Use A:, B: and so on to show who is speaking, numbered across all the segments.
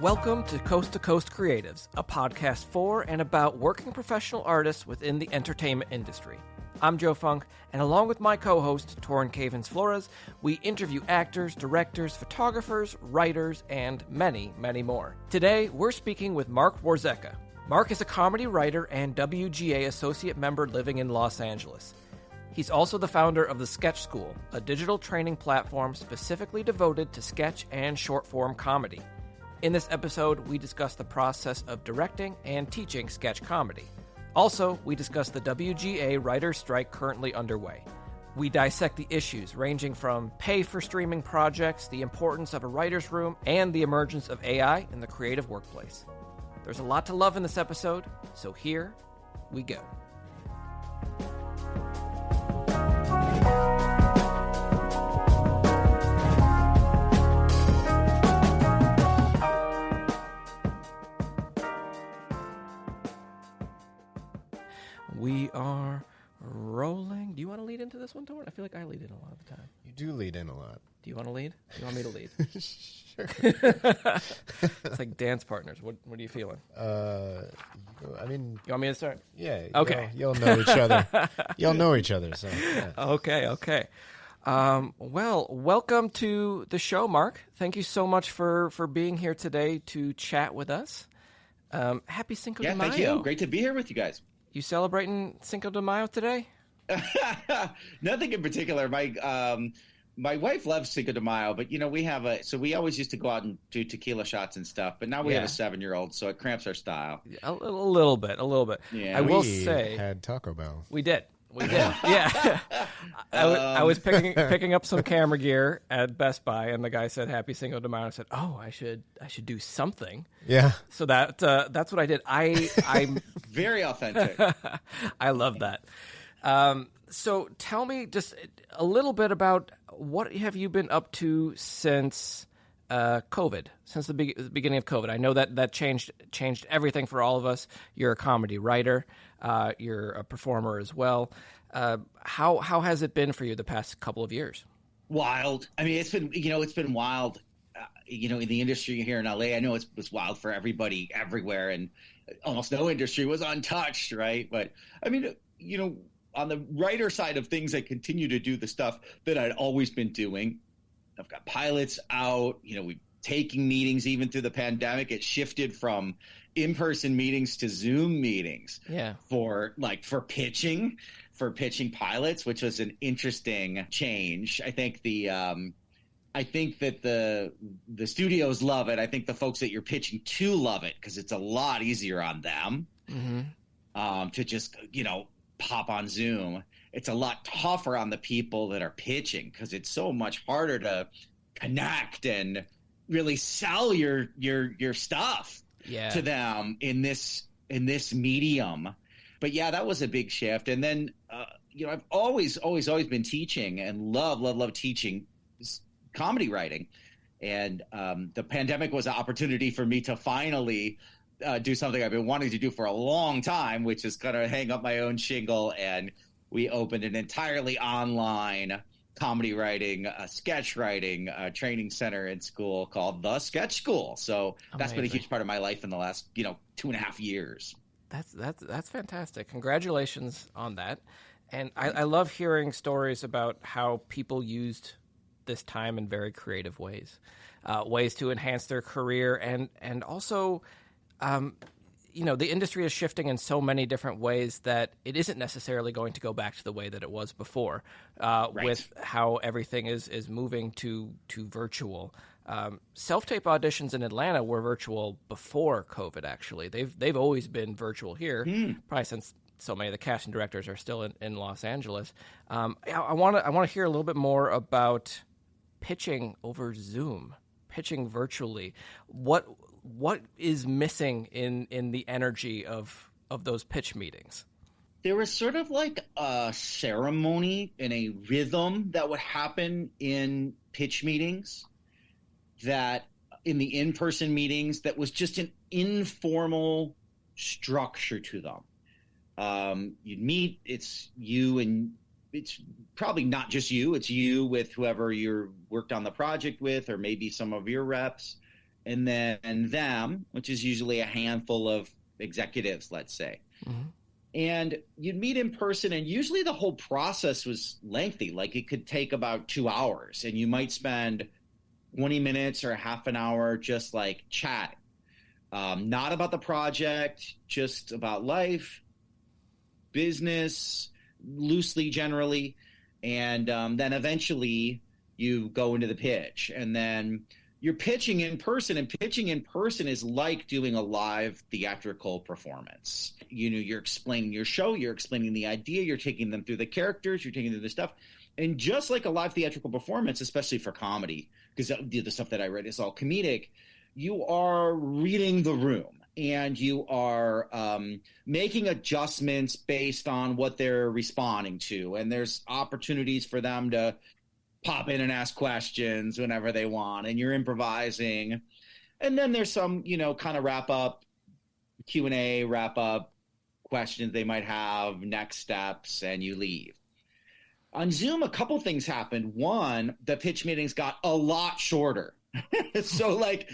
A: Welcome to Coast Creatives, a podcast for and about working professional artists within the entertainment industry. I'm Joe Funk, and along with my co-host, Torrin Cavens Flores, we interview actors, directors, photographers, writers, and many, many more. Today, we're speaking with Marc Warzecha. Marc is a comedy writer and WGA associate member living in Los Angeles. He's also the founder of the Sketch School, a digital training platform specifically devoted to sketch and short-form comedy. In this episode, we discuss the process of directing and teaching sketch comedy. Also, we discuss the WGA writer's strike currently underway. We dissect the issues ranging from pay for streaming projects, the importance of a writer's room, and the emergence of AI in the creative workplace. There's a lot to love in this episode, so here we go. We are rolling. Do you want to lead into this one, Torrin? I feel like I lead in a lot of the time.
B: You do lead in a lot.
A: Do you want to lead? Do you want me to lead?
B: Sure.
A: It's like dance partners. What are you feeling?
B: I mean...
A: You want me to start?
B: Yeah.
A: Okay.
B: You'll know each other. You'll know each other, so... Yeah.
A: Okay. Well, welcome to the show, Marc. Thank you so much for being here today to chat with us. Happy Cinco de Mayo.
C: Yeah, thank you. Great to be here with you guys.
A: You celebrating Cinco de Mayo today?
C: Nothing in particular. My wife loves Cinco de Mayo, but we always used to go out and do tequila shots and stuff. But now we have a 7-year-old, so it cramps our style.
A: A little bit.
C: Yeah,
A: I will say
B: had Taco Bell.
A: We did. Yeah. I was picking up some camera gear at Best Buy, and the guy said Happy Cinco de Mayo. I said, "Oh, I should do something."
B: Yeah.
A: So that's what I did. I'm
C: very authentic.
A: I love that. So tell me just a little bit about what have you been up to since COVID, since the beginning of COVID. I know that changed everything for all of us. You're a comedy writer. You're a performer as well. How has it been for you the past couple of years?
C: Wild. I mean, it's been wild. In the industry here in LA, I know it was wild for everybody everywhere, and almost no industry was untouched, right? But I mean, on the writer side of things, I continue to do the stuff that I'd always been doing. I've got pilots out, we're taking meetings even through the pandemic. It shifted from in-person meetings to Zoom meetings for pitching pilots, which was an interesting change. I think that the studios love it. I think the folks that you're pitching to love it because it's a lot easier on them to just, pop on Zoom. It's a lot tougher on the people that are pitching because it's so much harder to connect and really sell your stuff to them in this medium. But yeah, that was a big shift. And then I've always been teaching and love teaching comedy writing. And the pandemic was an opportunity for me to finally do something I've been wanting to do for a long time, which is kind of hang up my own shingle. And we opened an entirely online comedy writing, sketch writing training center in school called the Sketch School. So that's been a huge part of my life in the last 2.5 years.
A: That's fantastic. Congratulations on that. And I love hearing stories about how people used this time in very creative ways, ways to enhance their career and also. The industry is shifting in so many different ways that it isn't necessarily going to go back to the way that it was before, with how everything is moving to virtual. Self-tape auditions in Atlanta were virtual before COVID. Actually, they've always been virtual here, probably since so many of the casting directors are still in Los Angeles. I want to hear a little bit more about pitching over Zoom, pitching virtually. What is missing in the energy of those pitch meetings?
C: There was sort of like a ceremony and a rhythm that would happen in pitch meetings that in the in-person meetings that was just an informal structure to them. You'd meet, it's you and it's probably not just you, it's you with whoever you worked on the project with or maybe some of your reps. and then them, which is usually a handful of executives, let's say.
A: Mhm.
C: And you'd meet in person, and usually the whole process was lengthy. Like it could take about 2 hours, and you might spend 20 minutes or a half an hour just like chatting. Not about the project, just about life, business, loosely generally. And then eventually you go into the pitch. And then you're pitching in person, and pitching in person is like doing a live theatrical performance. You know, you're explaining your show, you're explaining the idea, you're taking them through the characters, you're taking them through the stuff. And just like a live theatrical performance, especially for comedy, because the stuff that I read is all comedic, you are reading the room and you are making adjustments based on what they're responding to. And there's opportunities for them to pop in and ask questions whenever they want, and you're improvising. And then there's some, you know, kind of wrap up Q&A, wrap up questions they might have, next steps, and you leave. On Zoom, a couple things happened. One, the pitch meetings got a lot shorter. So like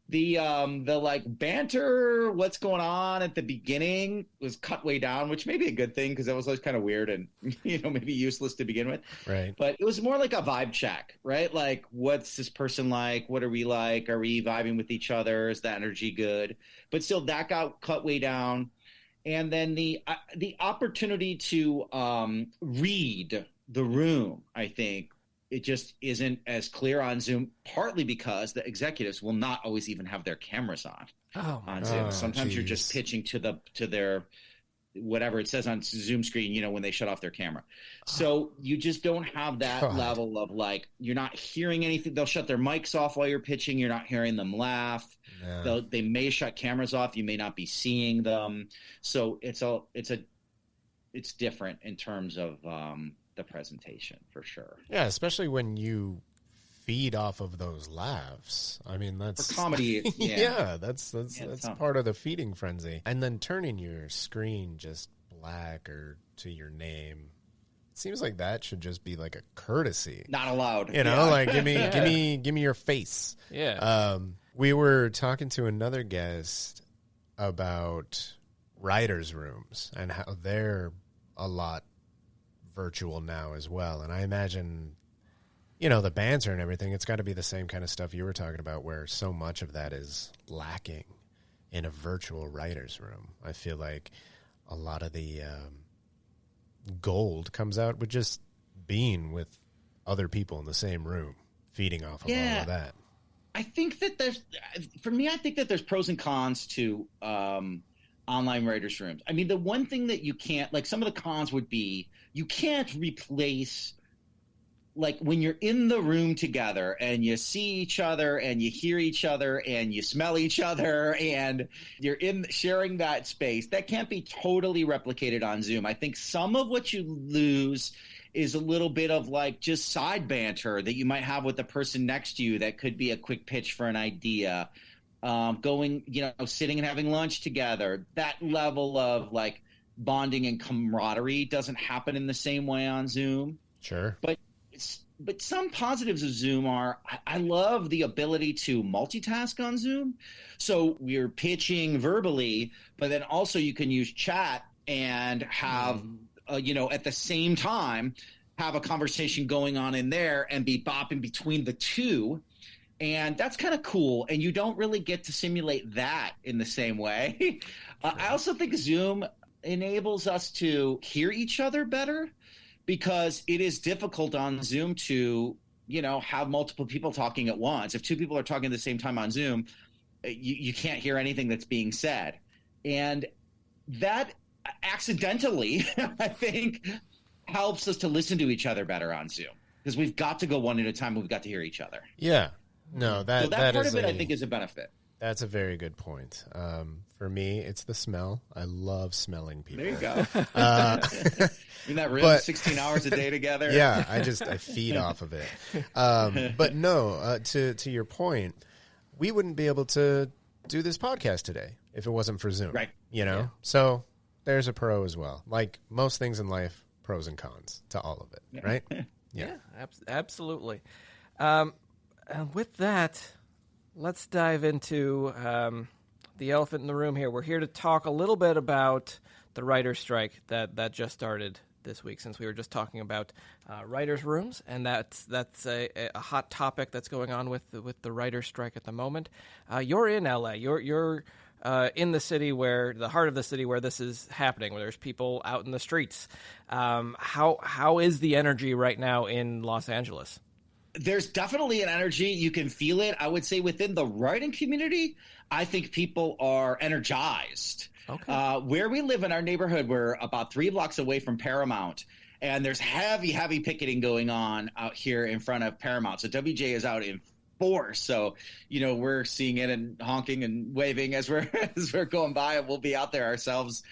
C: the like banter, what's going on at the beginning was cut way down, which may be a good thing because that was always kind of weird and, you know, maybe useless to begin with.
B: Right.
C: But it was more like a vibe check, right? Like, what's this person like? What are we like? Are we vibing with each other? Is the energy good? But still, that got cut way down. And then the opportunity to read the room, I think, it just isn't as clear on Zoom, partly because the executives will not always even have their cameras on Zoom. Sometimes you're just pitching to their whatever it says on Zoom screen, you know, when they shut off their camera. So you just don't have that level of like, you're not hearing anything. They'll shut their mics off while you're pitching. You're not hearing them laugh. Yeah. They may shut cameras off. You may not be seeing them. So it's different in terms of the presentation for sure.
B: Yeah, especially when you feed off of those laughs. I mean, that's
C: for comedy.
B: Yeah, that's part of the feeding frenzy. And then turning your screen just black or to your name. It seems like that should just be like a courtesy.
C: Not allowed.
B: You know, like give me your face.
A: Yeah.
B: We were talking to another guest about writers' rooms and how they're a lot virtual now as well. And I imagine, you know, the banter and everything, it's got to be the same kind of stuff you were talking about where so much of that is lacking in a virtual writer's room. I feel like a lot of the gold comes out with just being with other people in the same room, feeding off of all of that.
C: I think that I think that there's pros and cons to online writers' rooms. I mean, the one thing that you can't, like some of the cons would be, you can't replace, like when you're in the room together and you see each other and you hear each other and you smell each other and you're sharing that space, that can't be totally replicated on Zoom. I think some of what you lose is a little bit of like just side banter that you might have with the person next to you that could be a quick pitch for an idea. Going, you know, sitting and having lunch together, that level of like bonding and camaraderie doesn't happen in the same way on Zoom.
B: Sure.
C: But some positives of Zoom are, I love the ability to multitask on Zoom. So we're pitching verbally, but then also you can use chat and have, you know, at the same time, have a conversation going on in there and be bopping between the two. And that's kind of cool. And you don't really get to simulate that in the same way. I also think Zoom enables us to hear each other better because it is difficult on Zoom to, you know, have multiple people talking at once. If two people are talking at the same time on Zoom, you can't hear anything that's being said. And that accidentally, I think, helps us to listen to each other better on Zoom because we've got to go one at a time and we've got to hear each other.
B: Yeah. No, that
C: part of it, I think, is a benefit.
B: That's a very good point. For me, it's the smell. I love smelling people.
C: There you go. In that room, 16 hours a day together.
B: Yeah, I feed off of it. But no, to your point, we wouldn't be able to do this podcast today if it wasn't for Zoom.
C: Right.
B: You know? Yeah. So there's a pro as well. Like most things in life, pros and cons to all of it, right?
A: Yeah, absolutely. With that, let's dive into the elephant in the room here. We're here to talk a little bit about the writer's strike that just started this week, since we were just talking about writers' rooms, and that's a hot topic that's going on with the writer's strike at the moment. You're in LA. You're in the city the heart of the city where this is happening, where there's people out in the streets. How is the energy right now in Los Angeles?
C: There's definitely an energy. You can feel it. I would say within the writing community, I think people are energized.
A: Okay.
C: Where we live in our neighborhood, we're about 3 blocks away from Paramount, and there's heavy picketing going on out here in front of Paramount. So WJ is out in force. So, we're seeing it and honking and waving as we're going by, and we'll be out there ourselves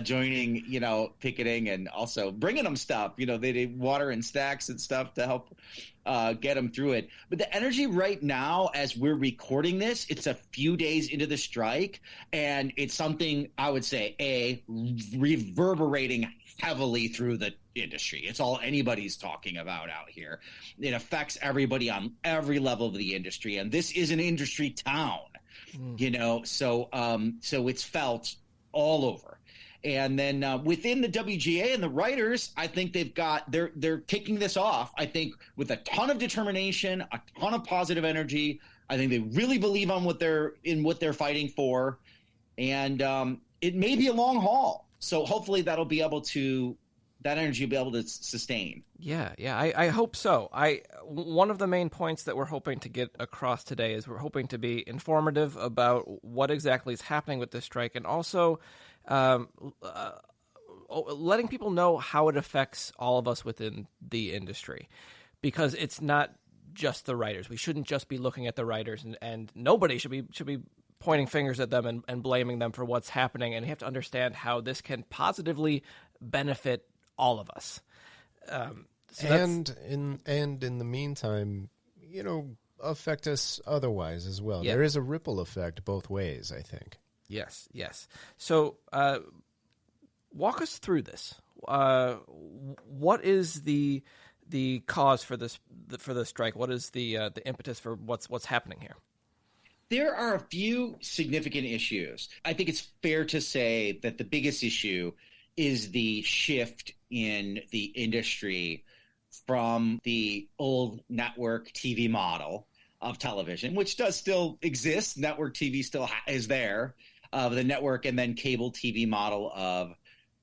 C: joining, picketing, and also bringing them stuff. They need water and snacks and stuff to help get them through it. But the energy right now, as we're recording this, it's a few days into the strike, and it's something I would say, reverberating heavily through the industry. It's all anybody's talking about out here. It affects everybody on every level of the industry, and this is an industry town, so it's felt all over. And then within the WGA and the writers, I think they're kicking this off, I think, with a ton of determination, a ton of positive energy. I think they really believe on what they're fighting for. And it may be a long haul. So hopefully that energy will be able to sustain.
A: Yeah, I hope so. One of the main points that we're hoping to get across today is we're hoping to be informative about what exactly is happening with this strike, and also letting people know how it affects all of us within the industry, because it's not just the writers. We shouldn't just be looking at the writers, and nobody should be pointing fingers at them and blaming them for what's happening. And you have to understand how this can positively benefit all of us.
B: And in the meantime, affect us otherwise as well. Yeah. There is a ripple effect both ways, I think.
A: Yes. So walk us through this. What is the cause for the strike? What is the impetus for what's happening here?
C: There are a few significant issues. I think it's fair to say that the biggest issue is the shift in the industry from the old network TV model of television, which does still exist. Network TV still is there, the network and then cable TV model of,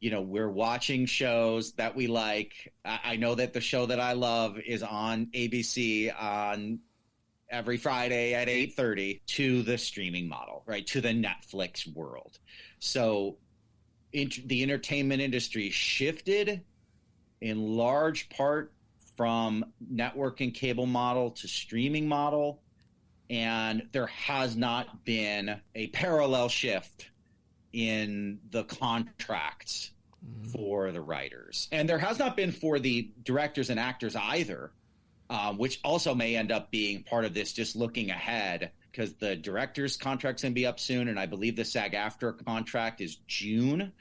C: we're watching shows that we like. I know that the show that I love is on ABC on every Friday at 8:30, to the streaming model, right? To the Netflix world. So the entertainment industry shifted in large part from network and cable model to streaming model, and there has not been a parallel shift in the contracts for the writers. And there has not been for the directors and actors either, which also may end up being part of this, just looking ahead, because the director's contract's going to be up soon, and I believe the SAG-AFTRA contract is June.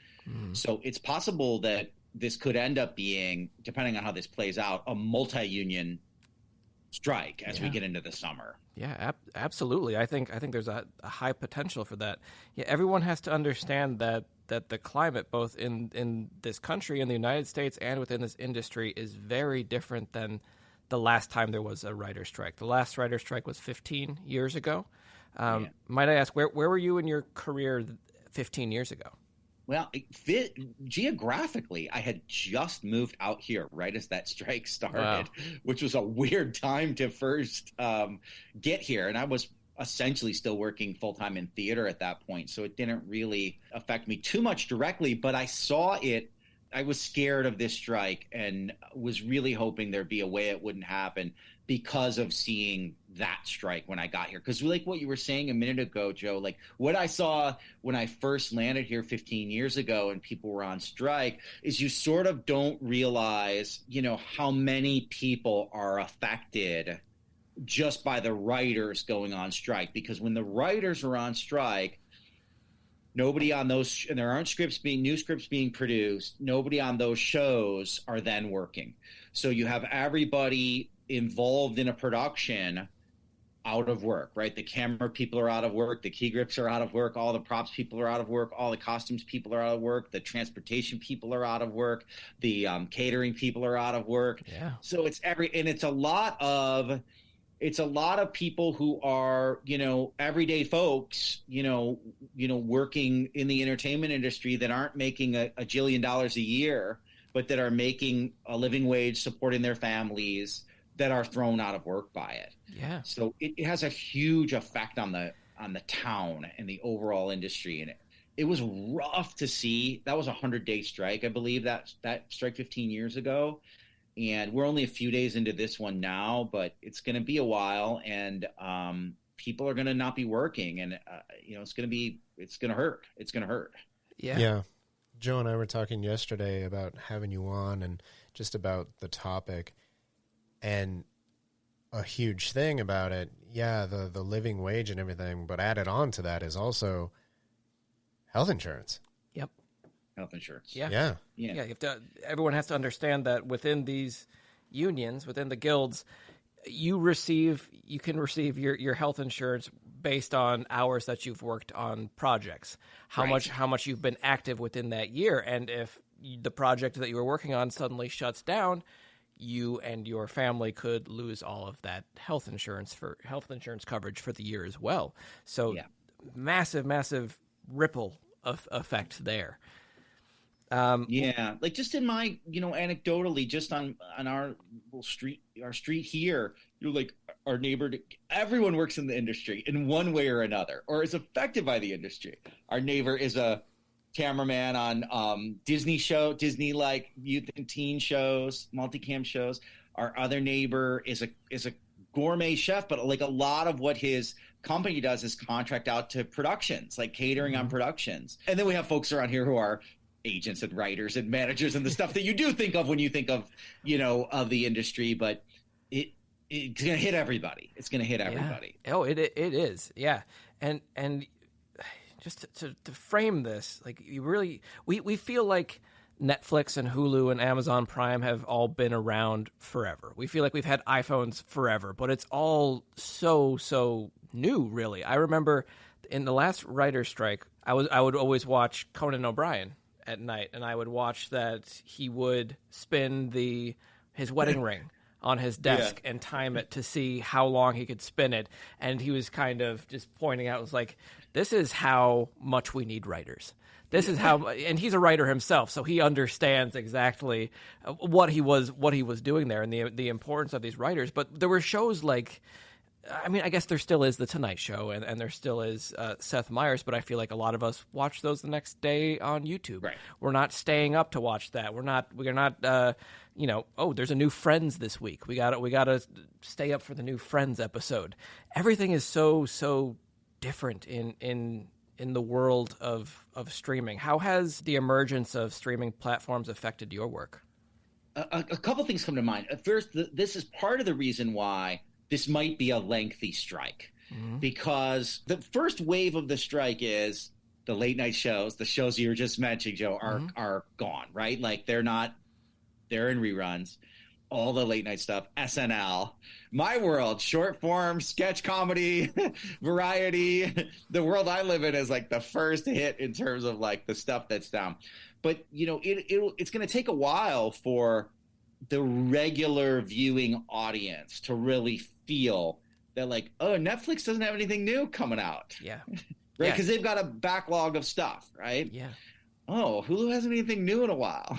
C: So it's possible that this could end up being, depending on how this plays out, a multi-union strike as we get into the summer.
A: Yeah, absolutely. I think there's a high potential for that. Yeah, everyone has to understand that the climate, both in this country, in the United States, and within this industry, is very different than the last time there was a writer's strike. The last writer's strike was 15 years ago. Might I ask, where were you in your career 15 years ago?
C: Well, geographically, I had just moved out here right as that strike started, which was a weird time to first get here. And I was essentially still working full-time in theater at that point, so it didn't really affect me too much directly, but I saw it. I was scared of this strike and was really hoping there'd be a way it wouldn't happen because of seeing that strike when I got here. Because like what you were saying a minute ago, Joe, like what I saw when I first landed here 15 years ago and people were on strike is you sort of don't realize, how many people are affected just by the writers going on strike. Because when the writers are on strike, nobody on those, and there aren't new scripts being produced, nobody on those shows are then working. So you have everybody involved in a production out of work, right? The camera people are out of work. The key grips are out of work. All the props people are out of work. All the costumes people are out of work. The transportation people are out of work. The catering people are out of work.
A: Yeah.
C: So it's it's a lot of people who are, everyday folks, working in the entertainment industry that aren't making a $1 jillion a year, but that are making a living wage, supporting their families, that are thrown out of work by it.
A: Yeah.
C: So it has a huge effect on the town and the overall industry. And it was rough to see. That was a 100-day strike, I believe, that strike 15 years ago. And we're only a few days into this one now, but it's going to be a while, and people are going to not be working, and it's going to hurt. It's going to hurt.
A: Yeah.
B: Yeah. Joe and I were talking yesterday about having you on and just about the topic, and a huge thing about it. Yeah. The living wage and everything, but added on to that is also health insurance.
A: Yep.
C: Health insurance.
A: Yeah.
B: Yeah.
A: Yeah. You have to, everyone has to understand that within these unions, within the guilds, you can receive your health insurance based on hours that you've worked on projects, how much you've been active within that year. And if the project that you were working on suddenly shuts down, you and your family could lose all of that health insurance coverage for the year as well. So massive ripple of effect there.
C: Like just in my, anecdotally, just on our little street, here, like our neighbor, everyone works in the industry in one way or another, or is affected by the industry. Our neighbor is a cameraman on Disney like youth and teen shows, multicam shows. Our other neighbor is a gourmet chef, but like a lot of what his company does is contract out to productions, like catering on productions. And then we have folks around here who are agents and writers and managers and the stuff that you do think of when you think of, of the industry, but it's going to hit everybody. It's going to hit everybody.
A: Yeah. Oh, it is. Yeah. And just to frame this, like we feel like Netflix and Hulu and Amazon Prime have all been around forever. We feel like we've had iPhones forever, but it's all so new, really. I remember in the last writer's strike, I would always watch Conan O'Brien at night, and I would watch that he would spin his wedding ring on his desk and time it to see how long he could spin it. And he was kind of just pointing out, was like, this is how much we need writers. This is how, and he's a writer himself, so he understands exactly what he was doing there and the importance of these writers. But there were shows like, I guess there still is The Tonight Show, and there still is Seth Meyers, but I feel like a lot of us watch those the next day on YouTube. Right. We're not staying up to watch that. We're not there's a new Friends this week. We got to stay up for the new Friends episode. Everything is so different in the world of streaming. How has the emergence of streaming platforms affected your work?
C: A couple things come to mind. First, this is part of the reason why this might be a lengthy strike, because the first wave of the strike is the late night shows, the shows you were just mentioning, Joe, are gone, right? Like they're in reruns. All the late night stuff, SNL, My World, short form, sketch comedy, variety. The world I live in is like the first hit in terms of like the stuff that's down. But, it's going to take a while for the regular viewing audience to really feel that like, oh, Netflix doesn't have anything new coming out.
A: Yeah.
C: Right? Because they've got a backlog of stuff, right?
A: Yeah.
C: Oh, Hulu hasn't anything new in a while.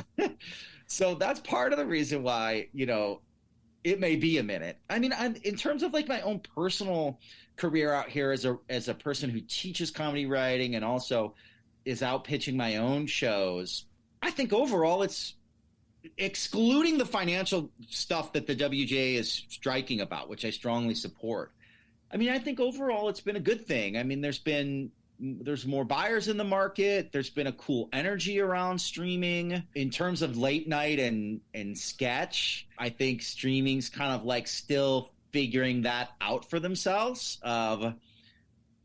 C: So that's part of the reason why, it may be a minute. I mean, in terms of like my own personal career out here as a person who teaches comedy writing and also is out pitching my own shows, I think overall it's, excluding the financial stuff that the WGA is striking about, which I strongly support. I mean, I think overall it's been a good thing. I mean, there's more buyers in the market. There's been a cool energy around streaming. In terms of late night and sketch, I think streaming's kind of like still figuring that out for themselves of,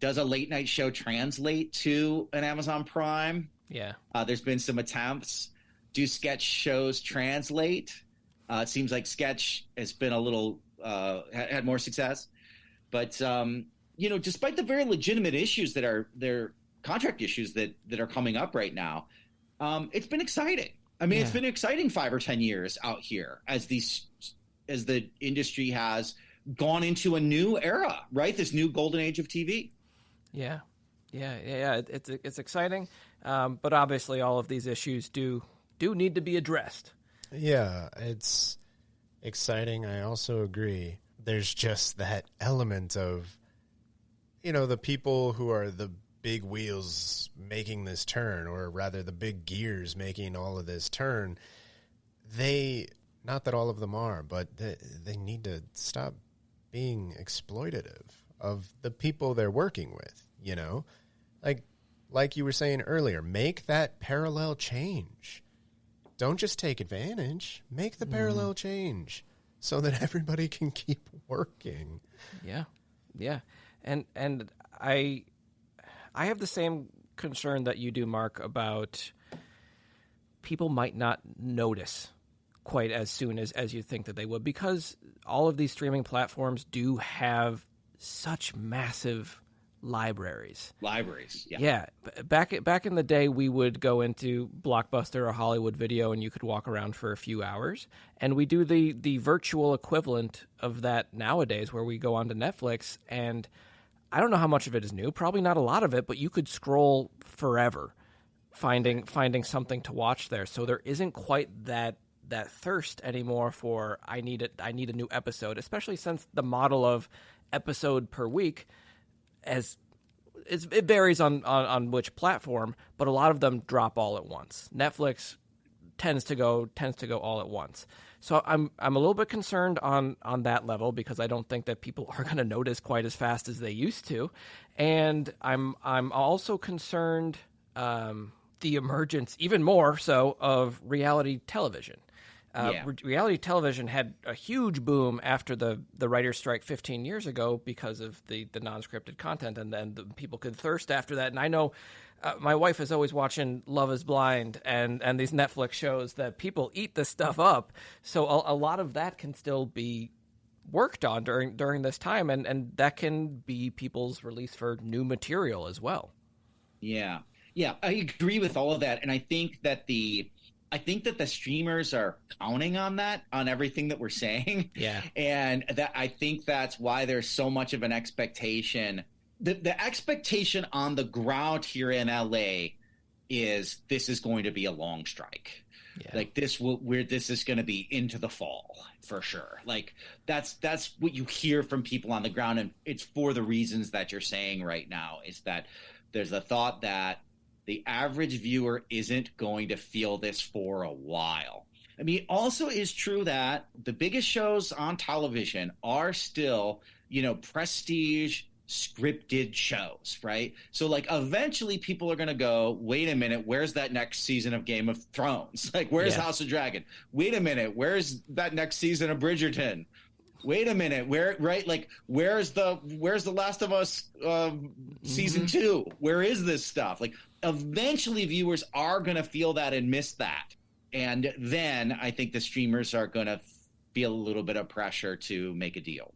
C: does a late night show translate to an Amazon Prime?
A: Yeah.
C: There's been some attempts. Do sketch shows translate? It seems like sketch has been a little had more success. But despite the very legitimate issues that are their contract issues that are coming up right now, it's been exciting. I mean, It's been exciting 5 or 10 years out here as the industry has gone into a new era, right? This new golden age of TV.
A: Yeah. It's exciting, but obviously all of these issues do need to be addressed.
B: Yeah, it's exciting. I also agree. There's just that element of, the people who are the big wheels making this turn, or rather the big gears making all of this turn. Not that all of them are, but they need to stop being exploitative of the people they're working with, Like you were saying earlier, make that parallel change. Don't just take advantage. Make the parallel change so that everybody can keep working.
A: Yeah. And I have the same concern that you do, Mark, about people might not notice quite as soon as you think that they would, because all of these streaming platforms do have such massive libraries. Yeah. Back in the day, we would go into Blockbuster or Hollywood Video, and you could walk around for a few hours. And we do the virtual equivalent of that nowadays, where we go onto Netflix, and I don't know how much of it is new. Probably not a lot of it, but you could scroll forever, finding something to watch there. So there isn't quite that thirst anymore for I need a new episode, especially since the model of episode per week, as it varies on which platform, but a lot of them drop all at once. Netflix tends to go all at once. So I'm a little bit concerned on that level, because I don't think that people are going to notice quite as fast as they used to, and I'm also concerned the emergence, even more so, of reality television. Reality television had a huge boom after the writer's strike 15 years ago because of the non-scripted content, and then the people could thirst after that. And I know my wife is always watching Love is Blind and these Netflix shows that people eat this stuff up. So a lot of that can still be worked on during this time, and that can be people's release for new material as well. Yeah, I agree with all of that, and I think that the streamers are counting on that, on everything that we're saying. Yeah. And that I think that's why there's so much of an expectation. The expectation on the ground here in LA is this is going to be a long strike. Yeah. Like this is going to be into the fall for sure. Like that's what you hear from people on the ground. And it's for the reasons that you're saying right now, is that there's a thought that the average viewer isn't going to feel this for a while. I mean, it also is true that the biggest shows on television are still, prestige scripted shows, right? So like eventually people are going to go, wait a minute, where's that next season of Game of Thrones? Like, where's House of Dragon? Wait a minute, where's that next season of Bridgerton? Wait a minute, where's the Last of Us season 2? Where is this stuff? Like, eventually viewers are going to feel that and miss that. And then I think the streamers are going to feel a little bit of pressure to make a deal.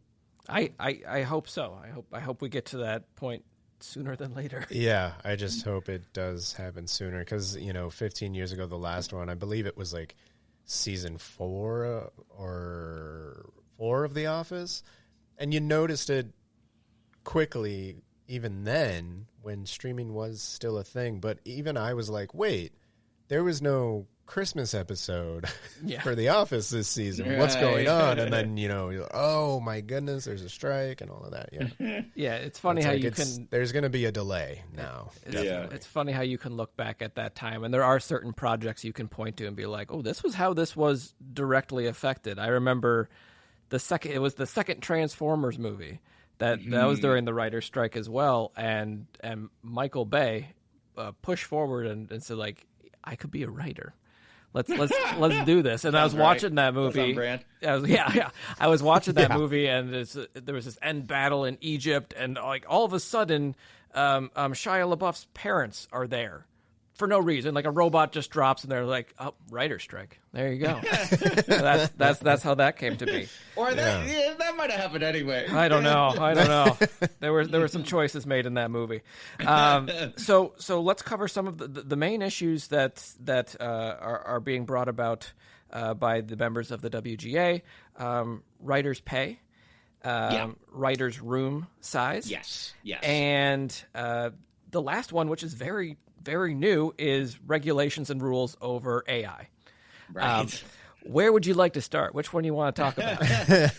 A: I hope so. I hope we get to that point sooner than later. Yeah, I just hope it does happen sooner, because 15 years ago, the last one, I believe it was like season 4 or 4 of The Office, and you noticed it quickly even then when streaming was still a thing. But even I was like, wait, there was no Christmas episode for The Office this season. Right. What's going on? And then, oh my goodness, there's a strike and all of that. Yeah. Yeah. It's funny how there's going to be a delay now. It's funny how you can look back at that time, and there are certain projects you can point to and be like, oh, this was how this was directly affected. I remember it was the second Transformers movie that was during the writer's strike as well. And Michael Bay pushed forward and said, like, I could be a writer. Let's do this. And I was watching that movie. I was watching that movie, and there was this end battle in Egypt, and like all of a sudden, Shia LaBeouf's parents are there for no reason. Like a robot just drops and they're like, "Oh, writer's strike." There you go. That's how that came to be.
C: Or that might have happened anyway.
A: I don't know. There were some choices made in that movie. So let's cover some of the main issues that are being brought about by the members of the WGA. Writers' pay, writers' room size.
C: Yes.
A: And the last one, which is very, very new, is regulations and rules over AI.
C: Right.
A: Where would you like to start? Which one do you want to talk about?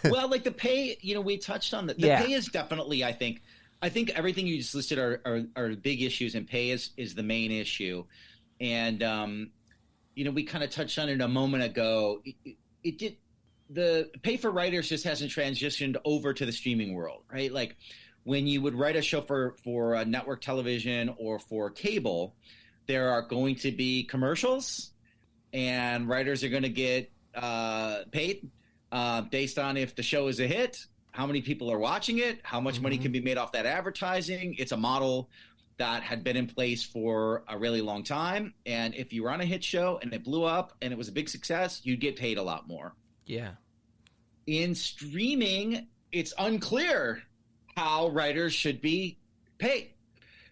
C: Well, like the pay, we touched on the pay is definitely, I think everything you just listed are big issues, and pay is the main issue. And, we kind of touched on it a moment ago. The pay for writers just hasn't transitioned over to the streaming world, right? Like when you would write a show for a network television or for cable, there are going to be commercials, and writers are going to get paid based on if the show is a hit, how many people are watching it, how much money can be made off that advertising. It's a model that had been in place for a really long time. And if you were on a hit show and it blew up and it was a big success, you'd get paid a lot more.
A: Yeah.
C: In streaming, it's unclear how writers should be paid,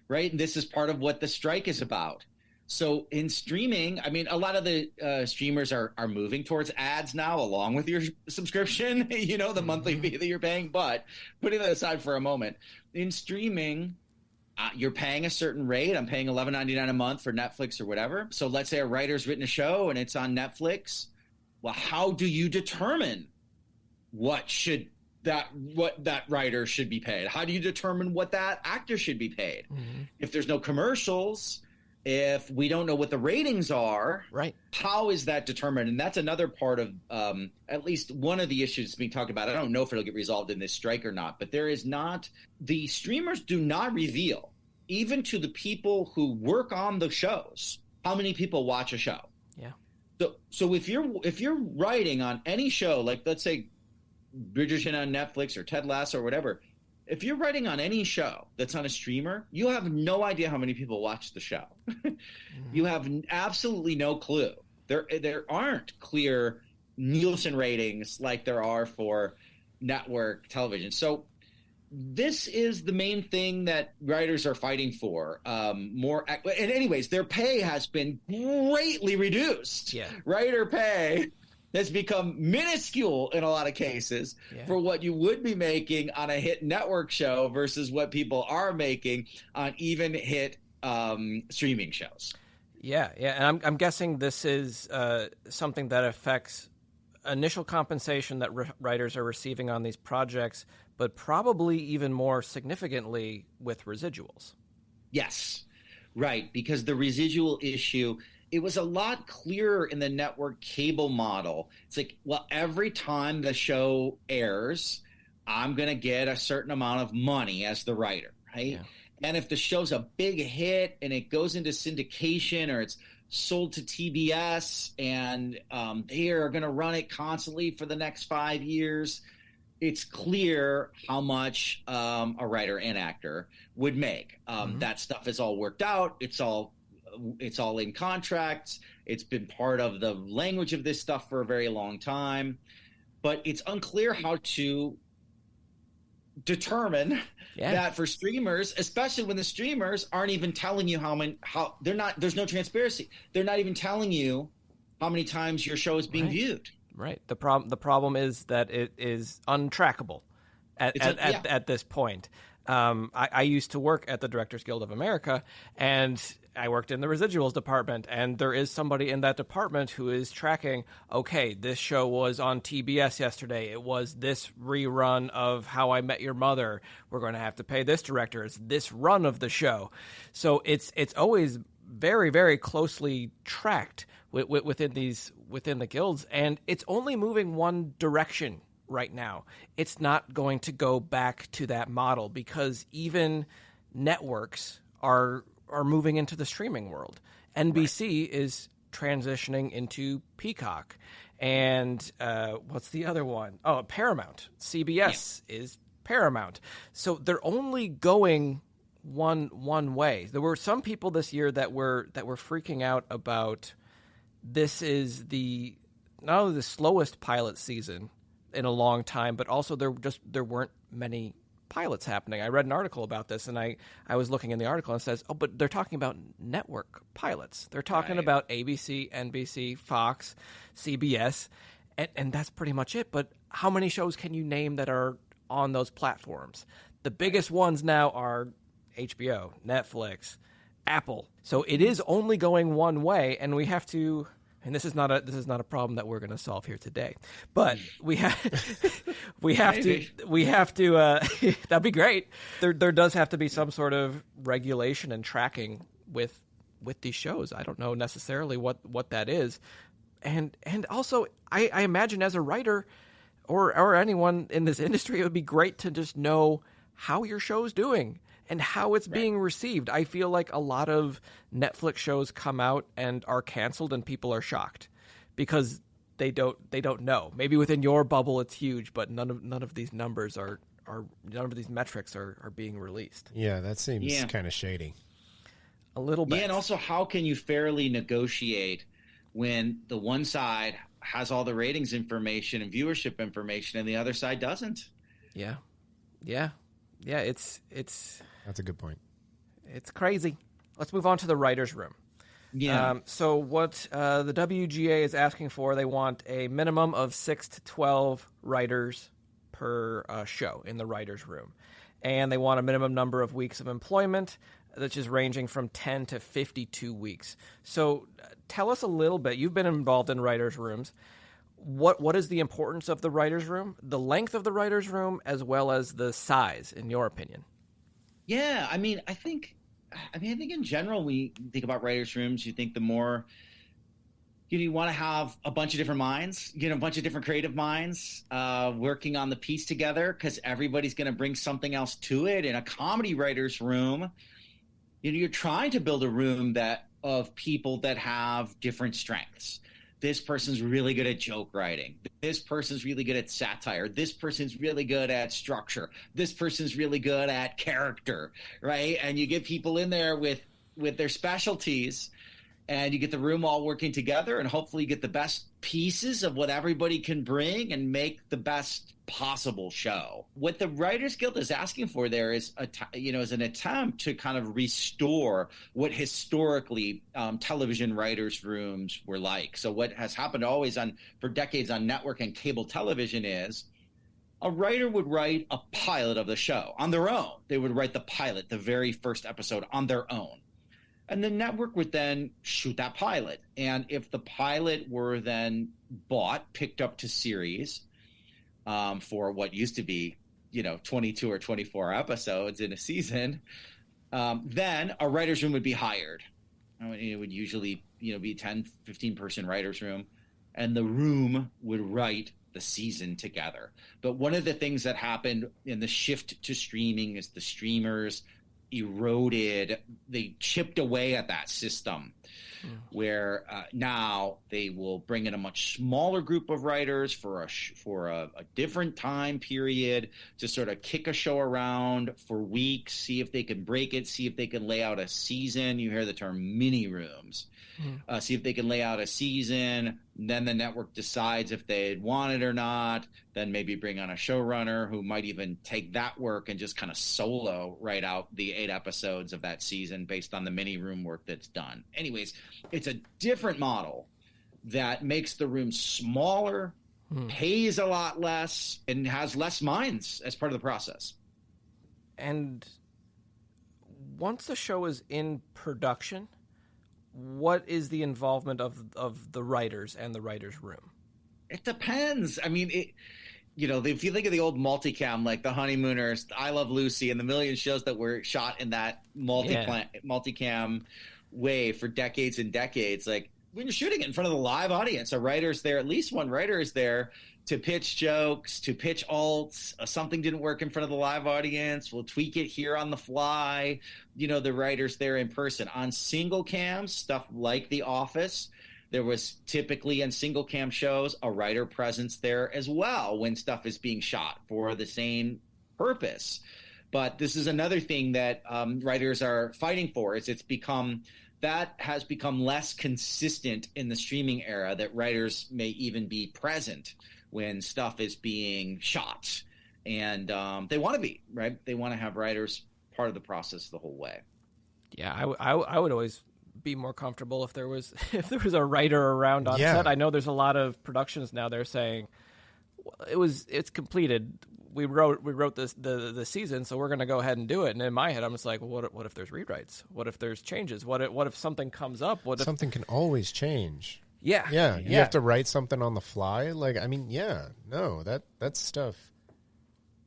C: right? And this is part of what the strike is about. So in streaming, I mean, a lot of the streamers are moving towards ads now, along with your subscription, the monthly fee that you're paying. But putting that aside for a moment, in streaming, you're paying a certain rate. I'm paying $11.99 a month for Netflix or whatever. So let's say a writer's written a show and it's on Netflix. Well, how do you determine what that writer should be paid? How do you determine what that actor should be paid? If there's no commercials, if we don't know what the ratings are,
A: right? How
C: is that determined? And that's another part of at least one of the issues being talked about. I don't know if it'll get resolved in this strike or not, but the streamers do not reveal, even to the people who work on the shows, how many people watch a show.
A: Yeah.
C: So if you're writing on any show, like let's say Bridgerton on Netflix or Ted Lasso or whatever, if you're writing on any show that's on a streamer, you have no idea how many people watch the show. You have absolutely no clue. There aren't clear Nielsen ratings like there are for network television. So this is the main thing that writers are fighting for. And anyways, their pay has been greatly reduced.
A: Yeah.
C: Writer pay has become minuscule in a lot of cases for what you would be making on a hit network show versus what people are making on even hit streaming shows.
A: Yeah. And I'm guessing this is something that affects initial compensation that writers are receiving on these projects, but probably even more significantly with residuals.
C: Yes, right, because the residual issue, it was a lot clearer in the network cable model. It's like, well, every time the show airs, I'm going to get a certain amount of money as the writer, right? Yeah. And if the show's a big hit and it goes into syndication or it's sold to TBS and they are going to run it constantly for the next 5 years, it's clear how much a writer and actor would make. That stuff is all worked out. It's all in contracts. It's been part of the language of this stuff for a very long time, but it's unclear how to determine that for streamers, especially when the streamers aren't even telling you there's no transparency. They're not even telling you how many times your show is being viewed.
A: Right. The problem is that it is untrackable at this point. I used to work at the Directors Guild of America, and I worked in the residuals department, and there is somebody in that department who is tracking, okay, this show was on TBS yesterday. It was this rerun of How I Met Your Mother. We're going to have to pay this director. It's this run of the show. So it's always very, very closely tracked within the guilds, and it's only moving one direction right now. It's not going to go back to that model because even networks are moving into the streaming world. NBC is transitioning into Peacock. And what's the other one? Oh, Paramount. CBS is Paramount. So they're only going one way. There were some people this year that were freaking out about this is not only the slowest pilot season in a long time, but also there weren't many pilots happening. I read an article about this, and I was looking in the article, and it says, but they're talking about network pilots. They're talking about ABC, NBC, Fox, CBS, and that's pretty much it. But how many shows can you name that are on those platforms? The biggest ones now are HBO, Netflix, Apple. So it is only going one way, and we have to. And this is not a problem that we're going to solve here today, but we have to. That'd be great. There does have to be some sort of regulation and tracking with these shows. I don't know necessarily what that is, and also I imagine as a writer or anyone in this industry, it would be great to just know how your show's doing and how it's being received. I feel like a lot of Netflix shows come out and are canceled, and people are shocked because they don't know. Maybe within your bubble it's huge, but none of these numbers are none of these metrics are being released.
B: Yeah, that seems kind of shady.
A: A little bit.
C: Yeah, and also how can you fairly negotiate when the one side has all the ratings information and viewership information and the other side doesn't?
A: Yeah. It's
B: That's a good point.
A: It's crazy. Let's move on to the writer's room.
C: Yeah.
A: So what the WGA is asking for, they want a minimum of 6 to 12 writers per show in the writer's room. And they want a minimum number of weeks of employment, which is ranging from 10 to 52 weeks. So tell us a little bit. You've been involved in writers' rooms. What is the importance of the writer's room, the length of the writer's room, as well as the size, in your opinion?
C: Yeah, I think in general, we think about writers' rooms. You think the more you want to have a bunch of different minds, a bunch of different creative minds working on the piece together, because everybody's going to bring something else to it. In a comedy writer's room, you're trying to build a room of people that have different strengths. This person's really good at joke writing. This person's really good at satire. This person's really good at structure. This person's really good at character, right? And you get people in there with their specialties, and you get the room all working together, and hopefully you get the best pieces of what everybody can bring and make the best possible show. What the Writers Guild is asking for there is is an attempt to kind of restore what historically television writers' rooms were like. So what has happened always for decades on network and cable television is a writer would write a pilot of the show on their own. They would write the pilot, the very first episode, on their own. And the network would then shoot that pilot. And if the pilot were then picked up to series for what used to be, 22 or 24 episodes in a season, then a writer's room would be hired. It would usually, be 10, 15-person writer's room. And the room would write the season together. But one of the things that happened in the shift to streaming is the streamers they chipped away at that system, where now they will bring in a much smaller group of writers for a different time period to sort of kick a show around for weeks, see if they can break it, see if they can lay out a season. You hear the term mini rooms. See if they can lay out a season. Then the network decides if they want it or not. Then maybe bring on a showrunner who might even take that work and just kind of solo write out the 8 episodes of that season based on the mini room work that's done. Anyways, it's a different model that makes the room smaller, pays a lot less, and has less minds as part of the process.
A: And once the show is in production, what is the involvement of the writers and the writers' room?
C: It depends. I mean, if you think of the old multicam, like The Honeymooners, I Love Lucy, and the million shows that were shot in that multicam way for decades and decades, like when you're shooting it in front of the live audience, a writer's there, at least one writer is there to pitch jokes, to pitch alts. Something didn't work in front of the live audience, we'll tweak it here on the fly. The writer's there in person. On single cams, stuff like The Office, there was typically in single cam shows a writer presence there as well when stuff is being shot for the same purpose. But this is another thing that writers are fighting for. That has become less consistent in the streaming era, that writers may even be present when stuff is being shot. And they want to be, right? They want to have writers part of the process the whole way.
A: Yeah, I would always be more comfortable if there was a writer around on set. I know there's a lot of productions now they're saying it's completed. We wrote this the season, so we're going to go ahead and do it. And in my head, I'm just like, well, what if there's rewrites? What if there's changes? What if something comes up?
B: Something can always change.
A: Yeah.
B: You have to write something on the fly. That stuff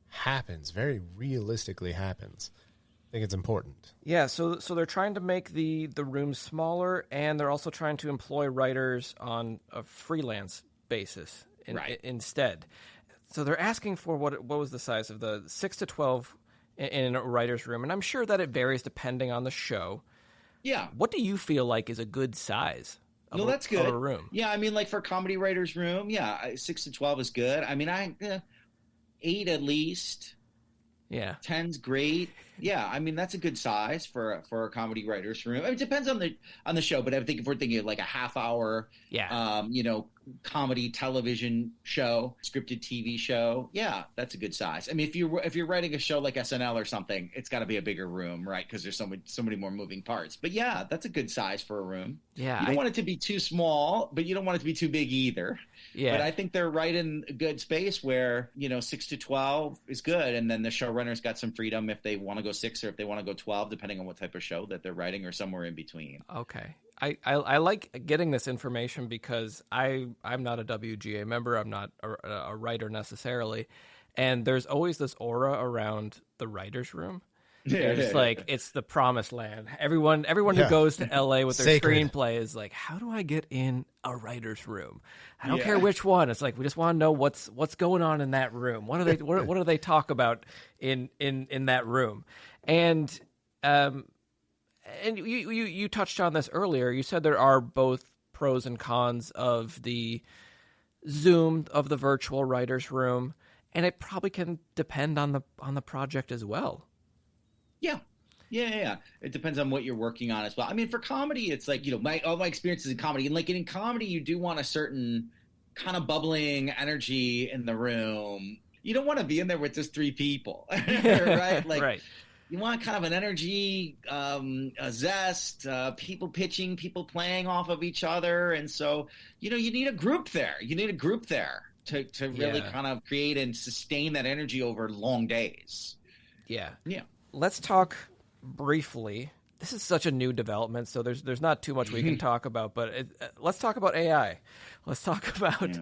B: happens, very realistically happens. I think it's important. Yeah,
A: so they're trying to make the rooms smaller, and they're also trying to employ writers on a freelance basis instead. So they're asking for what was the size of the 6 to 12 in a writer's room, and I'm sure that it varies depending on the show.
C: Yeah.
A: What do you feel like is a good size of,
C: that's good.
A: Of a room? Yeah,
C: I mean, like for a comedy writer's room, 6 to 12 is good. I mean, 8 at least.
A: Yeah.
C: 10's great. Yeah, I mean that's a good size for a comedy writer's room. I mean, it depends on the show, but I think if we're thinking of like a half hour, comedy television show, scripted TV show, that's a good size. I mean, if you're writing a show like SNL or something, it's got to be a bigger room, right? Because there's so many more moving parts. But yeah, that's a good size for a room.
A: Yeah,
C: you don't want it to be too small, but you don't want it to be too big either.
A: Yeah,
C: but I think they're right in a good space where 6 to 12 is good, and then the showrunner's got some freedom if they want to go 6 or if they want to go 12, depending on what type of show that they're writing, or somewhere in between.
A: Okay. I like getting this information because I'm not a WGA member. I'm not a writer necessarily. And there's always this aura around the writer's room. It's like it's the promised land. Everyone who goes to LA with their
B: Sacred.
A: screenplay is like, how do I get in a writer's room? I don't care which one. It's like we just want to know what's going on in that room. What do they talk about in that room? And you touched on this earlier. You said there are both pros and cons of the Zoom, of the virtual writer's room, and it probably can depend on the project as well.
C: Yeah. It depends on what you're working on as well. I mean, for comedy, it's like, all my experiences in comedy, and like in comedy, you do want a certain kind of bubbling energy in the room. You don't want to be in there with just 3 people, right? Like,
A: right.
C: You want kind of an energy, a zest, people pitching, people playing off of each other. And so, you need a group there. You need a group there to really kind of create and sustain that energy over long days.
A: Yeah.
C: Yeah.
A: Let's talk briefly. This is such a new development, so there's not too much we can talk about, but let's talk about AI. Let's talk about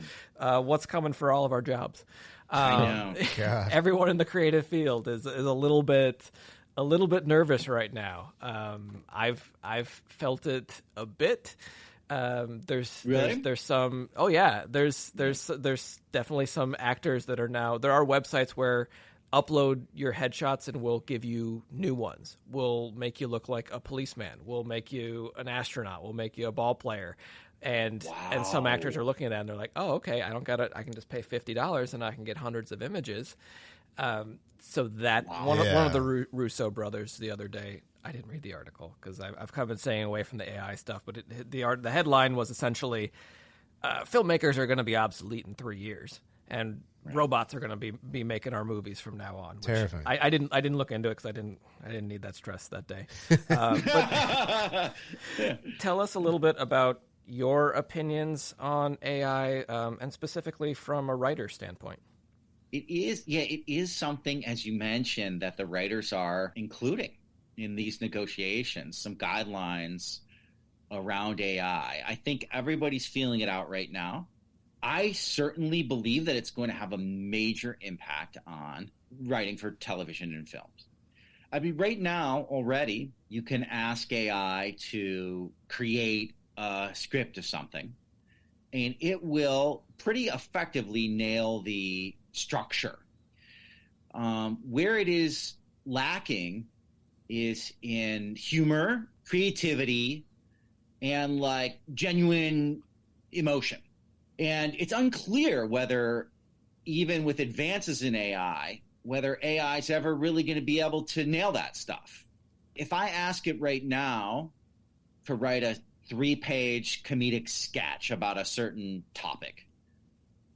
A: what's coming for all of our jobs.
C: I know.
A: Everyone in the creative field is a little bit nervous right now. I've felt it a bit. There's some. Oh yeah, there's definitely some actors that are now. There are websites where upload your headshots and we'll give you new ones. We'll make you look like a policeman. We'll make you an astronaut. We'll make you a ball player. And some actors are looking at that and they're like, oh, okay, I don't got it. I can just pay $50 and I can get hundreds of images. So that one of the Russo brothers the other day, I didn't read the article because I've kind of been staying away from the AI stuff, but the headline was essentially filmmakers are going to be obsolete in 3 years. And robots are going to be making our movies from now on.
B: Terrifying.
A: I didn't look into it because I didn't need that stress that day. But tell us a little bit about your opinions on AI, and specifically from a writer's standpoint.
C: It is something, as you mentioned, that the writers are including in these negotiations. Some guidelines around AI. I think everybody's feeling it out right now. I certainly believe that it's going to have a major impact on writing for television and films. I mean, right now already, you can ask AI to create a script of something, and it will pretty effectively nail the structure. Where it is lacking is in humor, creativity, and like genuine emotion. And it's unclear whether, even with advances in AI, whether AI is ever really going to be able to nail that stuff. If I ask it right now to write a 3-page comedic sketch about a certain topic,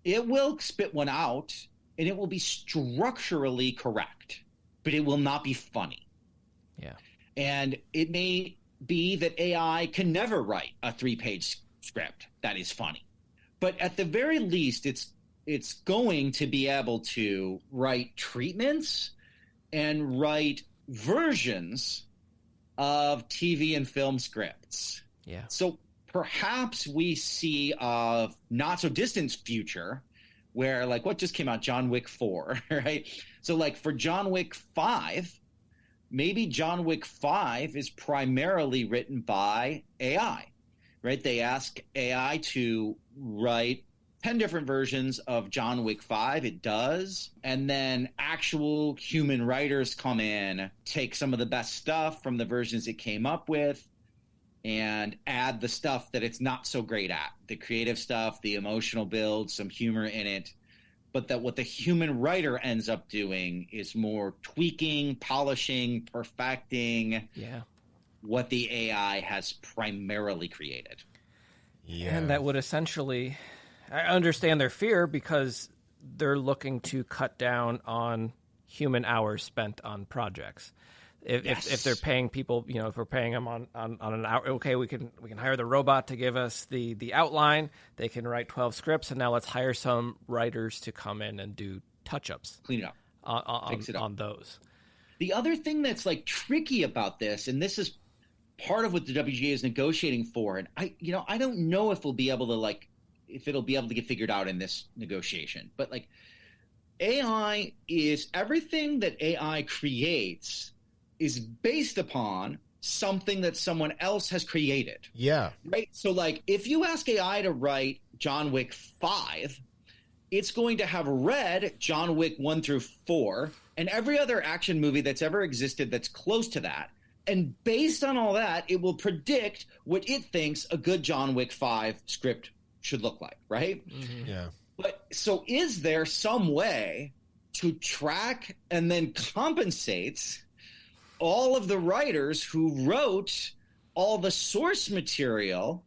C: it will spit one out and it will be structurally correct, but it will not be funny.
A: Yeah.
C: And it may be that AI can never write a 3-page script that is funny. But at the very least, it's going to be able to write treatments and write versions of TV and film scripts.
A: Yeah.
C: So perhaps we see a not so distant future where, like, what just came out, John Wick 4, right? So like for John Wick 5, maybe John Wick 5 is primarily written by AI, right? They ask AI to write 10 different versions of John Wick 5. It does. And then actual human writers come in, take some of the best stuff from the versions it came up with, and add the stuff that it's not so great at, the creative stuff, the emotional build, some humor in it. But that what the human writer ends up doing is more tweaking, polishing, perfecting what the AI has primarily created.
B: Yeah.
A: And that would essentially, I understand their fear because they're looking to cut down on human hours spent on projects. If they're paying people, if we're paying them on an hour, okay, we can hire the robot to give us the outline. They can write 12 scripts, and now let's hire some writers to come in and do touch-ups,
C: clean it up, fix it up
A: on those.
C: The other thing that's like tricky about this, and this is part of what the WGA is negotiating for, and I don't know if it'll be able to get figured out in this negotiation, but like AI is everything that AI creates is based upon something that someone else has created.
B: Yeah.
C: Right? So like if you ask AI to write John Wick 5, it's going to have read John Wick 1 through 4 and every other action movie that's ever existed that's close to that. And based on all that, it will predict what it thinks a good John Wick 5 script should look like, right?
B: Mm-hmm. Yeah.
C: But so is there some way to track and then compensate all of the writers who wrote all the source material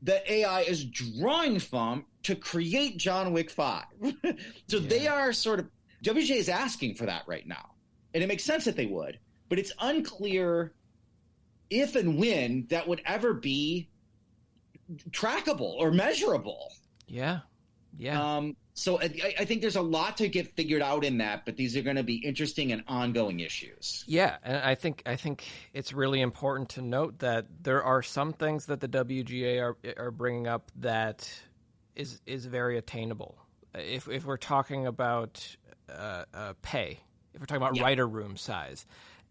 C: that AI is drawing from to create John Wick 5? So they are sort of, WGA is asking for that right now. And it makes sense that they would, but it's unclear if and when that would ever be trackable or measurable.
A: Yeah. Yeah.
C: So I think there's a lot to get figured out in that, but these are going to be interesting and ongoing issues.
A: Yeah, and I think it's really important to note that there are some things that the WGA are bringing up that is very attainable. If we're talking about pay, if we're talking about writer room size.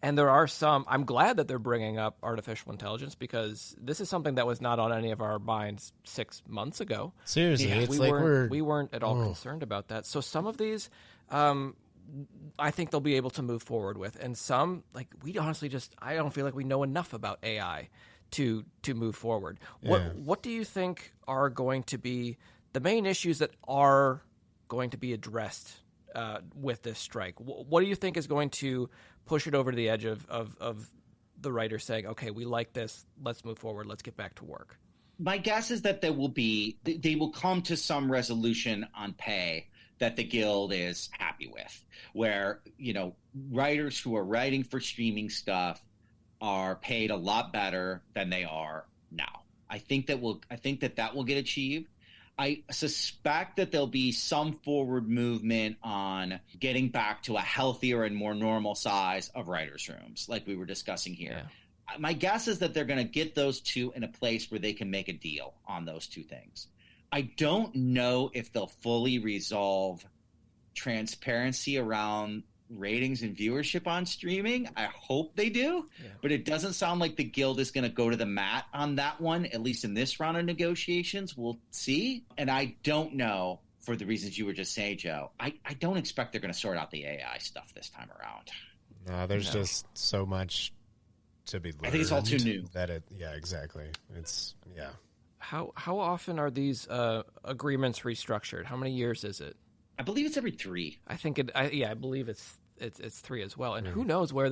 A: And there are some, I'm glad that they're bringing up artificial intelligence because this is something that was not on any of our minds 6 months ago.
B: Seriously, it's like
A: we weren't at all concerned about that. So some of these, I think they'll be able to move forward with. And some, like, we honestly I don't feel like we know enough about AI to move forward. What do you think are going to be the main issues that are going to be addressed with this strike? What do you think is going to push it over to the edge of the writer saying, okay, we like this, let's move forward, let's get back to work?
C: My guess is that they will come to some resolution on pay that the Guild is happy with, where, writers who are writing for streaming stuff are paid a lot better than they are now. I think that will get achieved. I suspect that there'll be some forward movement on getting back to a healthier and more normal size of writers' rooms, like we were discussing here. Yeah. My guess is that they're going to get those two in a place where they can make a deal on those two things. I don't know if they'll fully resolve transparency around ratings and viewership on streaming. I hope they do, but it doesn't sound like the Guild is going to go to the mat on that one, at least in this round of negotiations. We'll see. And I don't know, for the reasons you were just saying, Joe, I don't expect they're going to sort out the AI stuff this time around.
B: No, there's just so much to be learned.
C: I think it's all too new.
B: Exactly. It's,
A: How often are these agreements restructured? How many years is it?
C: I believe it's every 3.
A: I think I believe it's it's 3 as well. And who knows where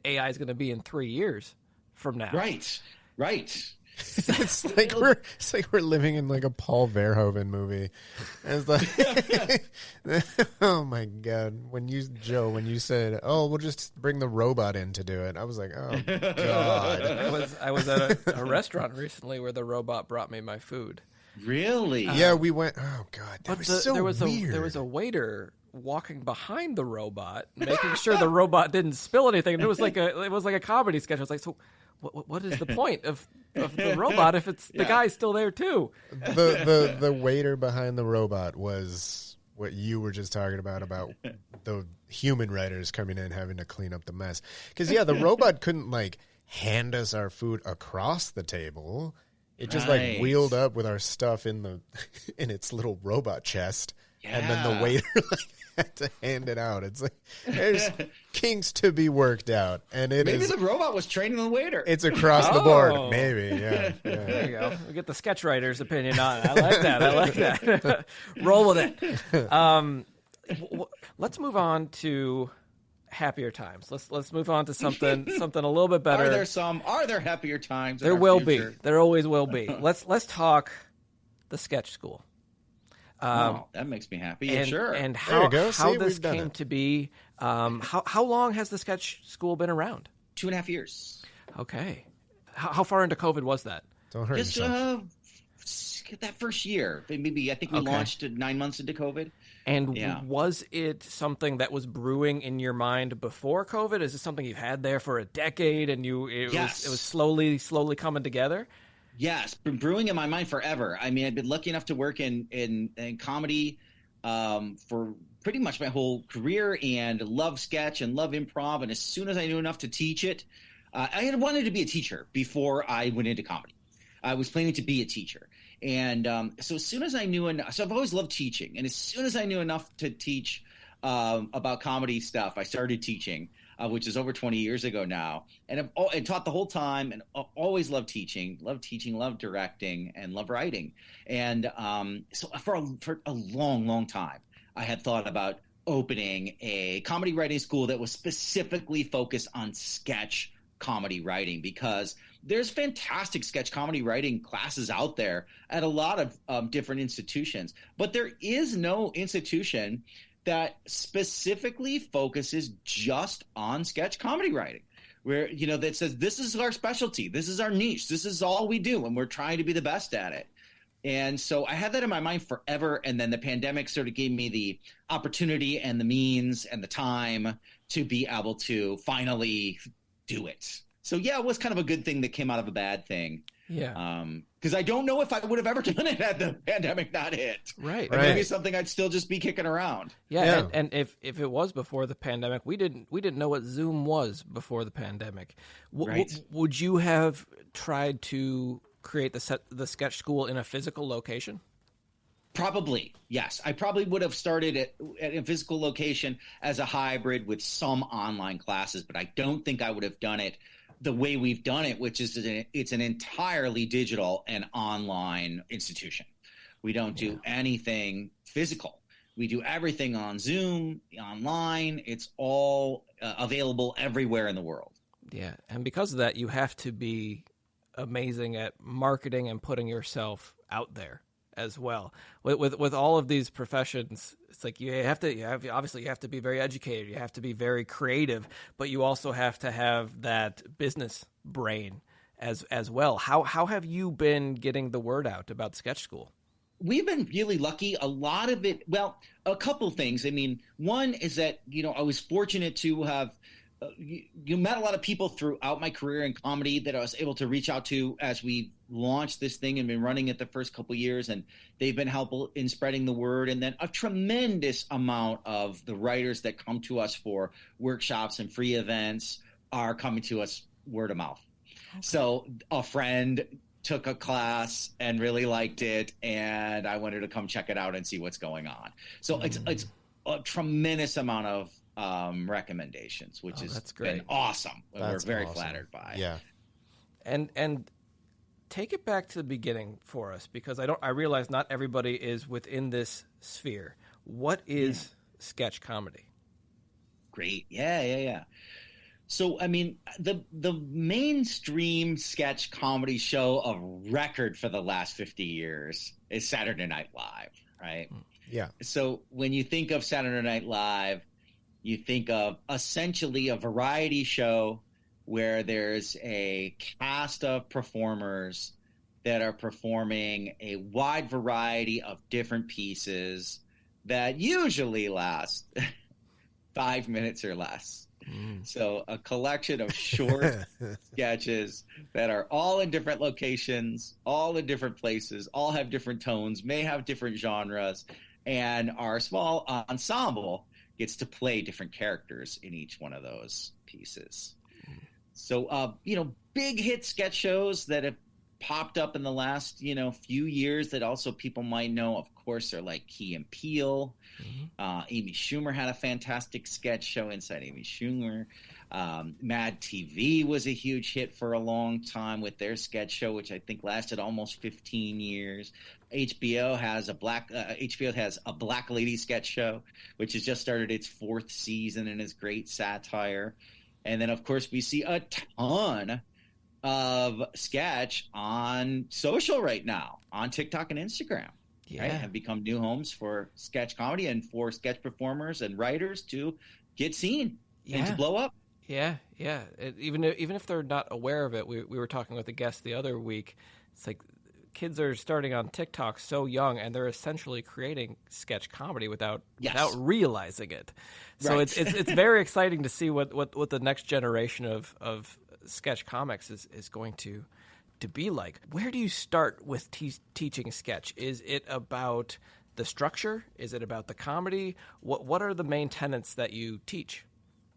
A: AI is going to be in 3 years from now?
C: Right.
B: It's like we're living in like a Paul Verhoeven movie. And it's like, oh my God! When you said, "Oh, we'll just bring the robot in to do it," I was like, "Oh God!"
A: I was at a restaurant recently where the robot brought me my food.
C: Really?
B: Yeah, we went. Oh God, that was so weird.
A: There was a waiter walking behind the robot, making sure the robot didn't spill anything. And it was like a comedy sketch. I was like, so. What is the point of the robot if it's the guy's still there too?
B: The waiter behind the robot was what you were just talking about the human writers coming in having to clean up the mess. Because the robot couldn't like hand us our food across the table. It just like wheeled up with our stuff in its little robot chest, and then the waiter like had to hand it out. It's like there's kinks to be worked out, and maybe
C: the robot was training the waiter.
B: It's across the board, maybe. Yeah.
A: There you go. We get the sketch writer's opinion on it. I like that. Roll with it. Let's move on to happier times. Let's move on to something a little bit better.
C: Are there happier times?
A: There will be. There always will be. Let's talk the sketch school.
C: That makes me happy. Sure.
A: And how this came to be. How long has the sketch school been around? 2.5 years. Okay. How far into COVID was that?
B: Don't hurt yourself.
C: That first year. Maybe I think we launched 9 months into COVID.
A: And was it something that was brewing in your mind before COVID? Is it something you've had there for a decade and it was slowly coming together?
C: Yes, been brewing in my mind forever. I mean, I've been lucky enough to work in comedy for pretty much my whole career, and love sketch and love improv. And as soon as I knew enough to teach it, I had wanted to be a teacher before I went into comedy. I was planning to be a teacher. And so as soon as I knew enough, so I've always loved teaching. And as soon as I knew enough to teach about comedy stuff, I started teaching. Which is over 20 years ago now, and I've taught the whole time, and always loved teaching, love directing, and love writing. And so for a long time, I had thought about opening a comedy writing school that was specifically focused on sketch comedy writing, because there's fantastic sketch comedy writing classes out there at a lot of different institutions, but there is no institution that specifically focuses just on sketch comedy writing, where, that says this is our specialty, this is our niche, this is all we do, and we're trying to be the best at it. And so I had that in my mind forever, and then the pandemic sort of gave me the opportunity and the means and the time to be able to finally do it. So it was kind of a good thing that came out of a bad thing.
A: Yeah.
C: Because I don't know if I would have ever done it had the pandemic not hit.
A: Right.
C: And maybe something I'd still just be kicking around.
A: Yeah. And if it was before the pandemic, we didn't know what Zoom was before the pandemic. Would you have tried to create the sketch school in a physical location?
C: Probably, yes. I probably would have started at a physical location as a hybrid with some online classes, but I don't think I would have done it the way we've done it, which is it's an entirely digital and online institution. We don't do anything physical. We do everything on Zoom, online. It's all available everywhere in the world.
A: Yeah, and because of that, you have to be amazing at marketing and putting yourself out there as well. With all of these professions, it's like you have to be very educated, you have to be very creative, but you also have to have that business brain as well. How have you been getting the word out about Sketch School?
C: We've been really lucky. A lot of it, a couple things. I mean, one is that, I was fortunate to have met a lot of people throughout my career in comedy that I was able to reach out to as we launched this thing and been running it the first couple of years, and they've been helpful in spreading the word. And then a tremendous amount of the writers that come to us for workshops and free events are coming to us word of mouth. Okay. So a friend took a class and really liked it, and I wanted to come check it out and see what's going on. So it's a tremendous amount of recommendations, which has been awesome. We're very flattered by.
B: Yeah.
A: And take it back to the beginning for us, because I realize not everybody is within this sphere. What is sketch comedy?
C: Great. Yeah. So, I mean, the mainstream sketch comedy show of record for the last 50 years is Saturday Night Live, right?
B: Yeah.
C: So when you think of Saturday Night Live, you think of essentially a variety show where there's a cast of performers that are performing a wide variety of different pieces that usually last 5 minutes or less. So a collection of short sketches that are all in different locations, all in different places, all have different tones, may have different genres, and our small ensemble gets to play different characters in each one of those pieces. So, big hit sketch shows that have popped up in the last, few years that also people might know, of course, are like Key and Peele. Amy Schumer had a fantastic sketch show Inside Amy Schumer. Mad TV was a huge hit for a long time with their sketch show, which I think lasted almost 15 years. HBO has a Black Lady sketch show, which has just started its 4th season and is great satire. And then, of course, we see a ton of sketch on social right now, on TikTok and Instagram.
A: Yeah.
C: Right? Have become new homes for sketch comedy and for sketch performers and writers to get seen and to blow up.
A: Yeah. Even if they're not aware of it, we were talking with a guest the other week. It's like kids are starting on TikTok so young, and they're essentially creating sketch comedy without realizing it. So
C: right.
A: it's very exciting to see what the next generation of sketch comics is going to be like. Where do you start with teaching sketch? Is it about the structure? Is it about the comedy? What are the main tenets that you teach?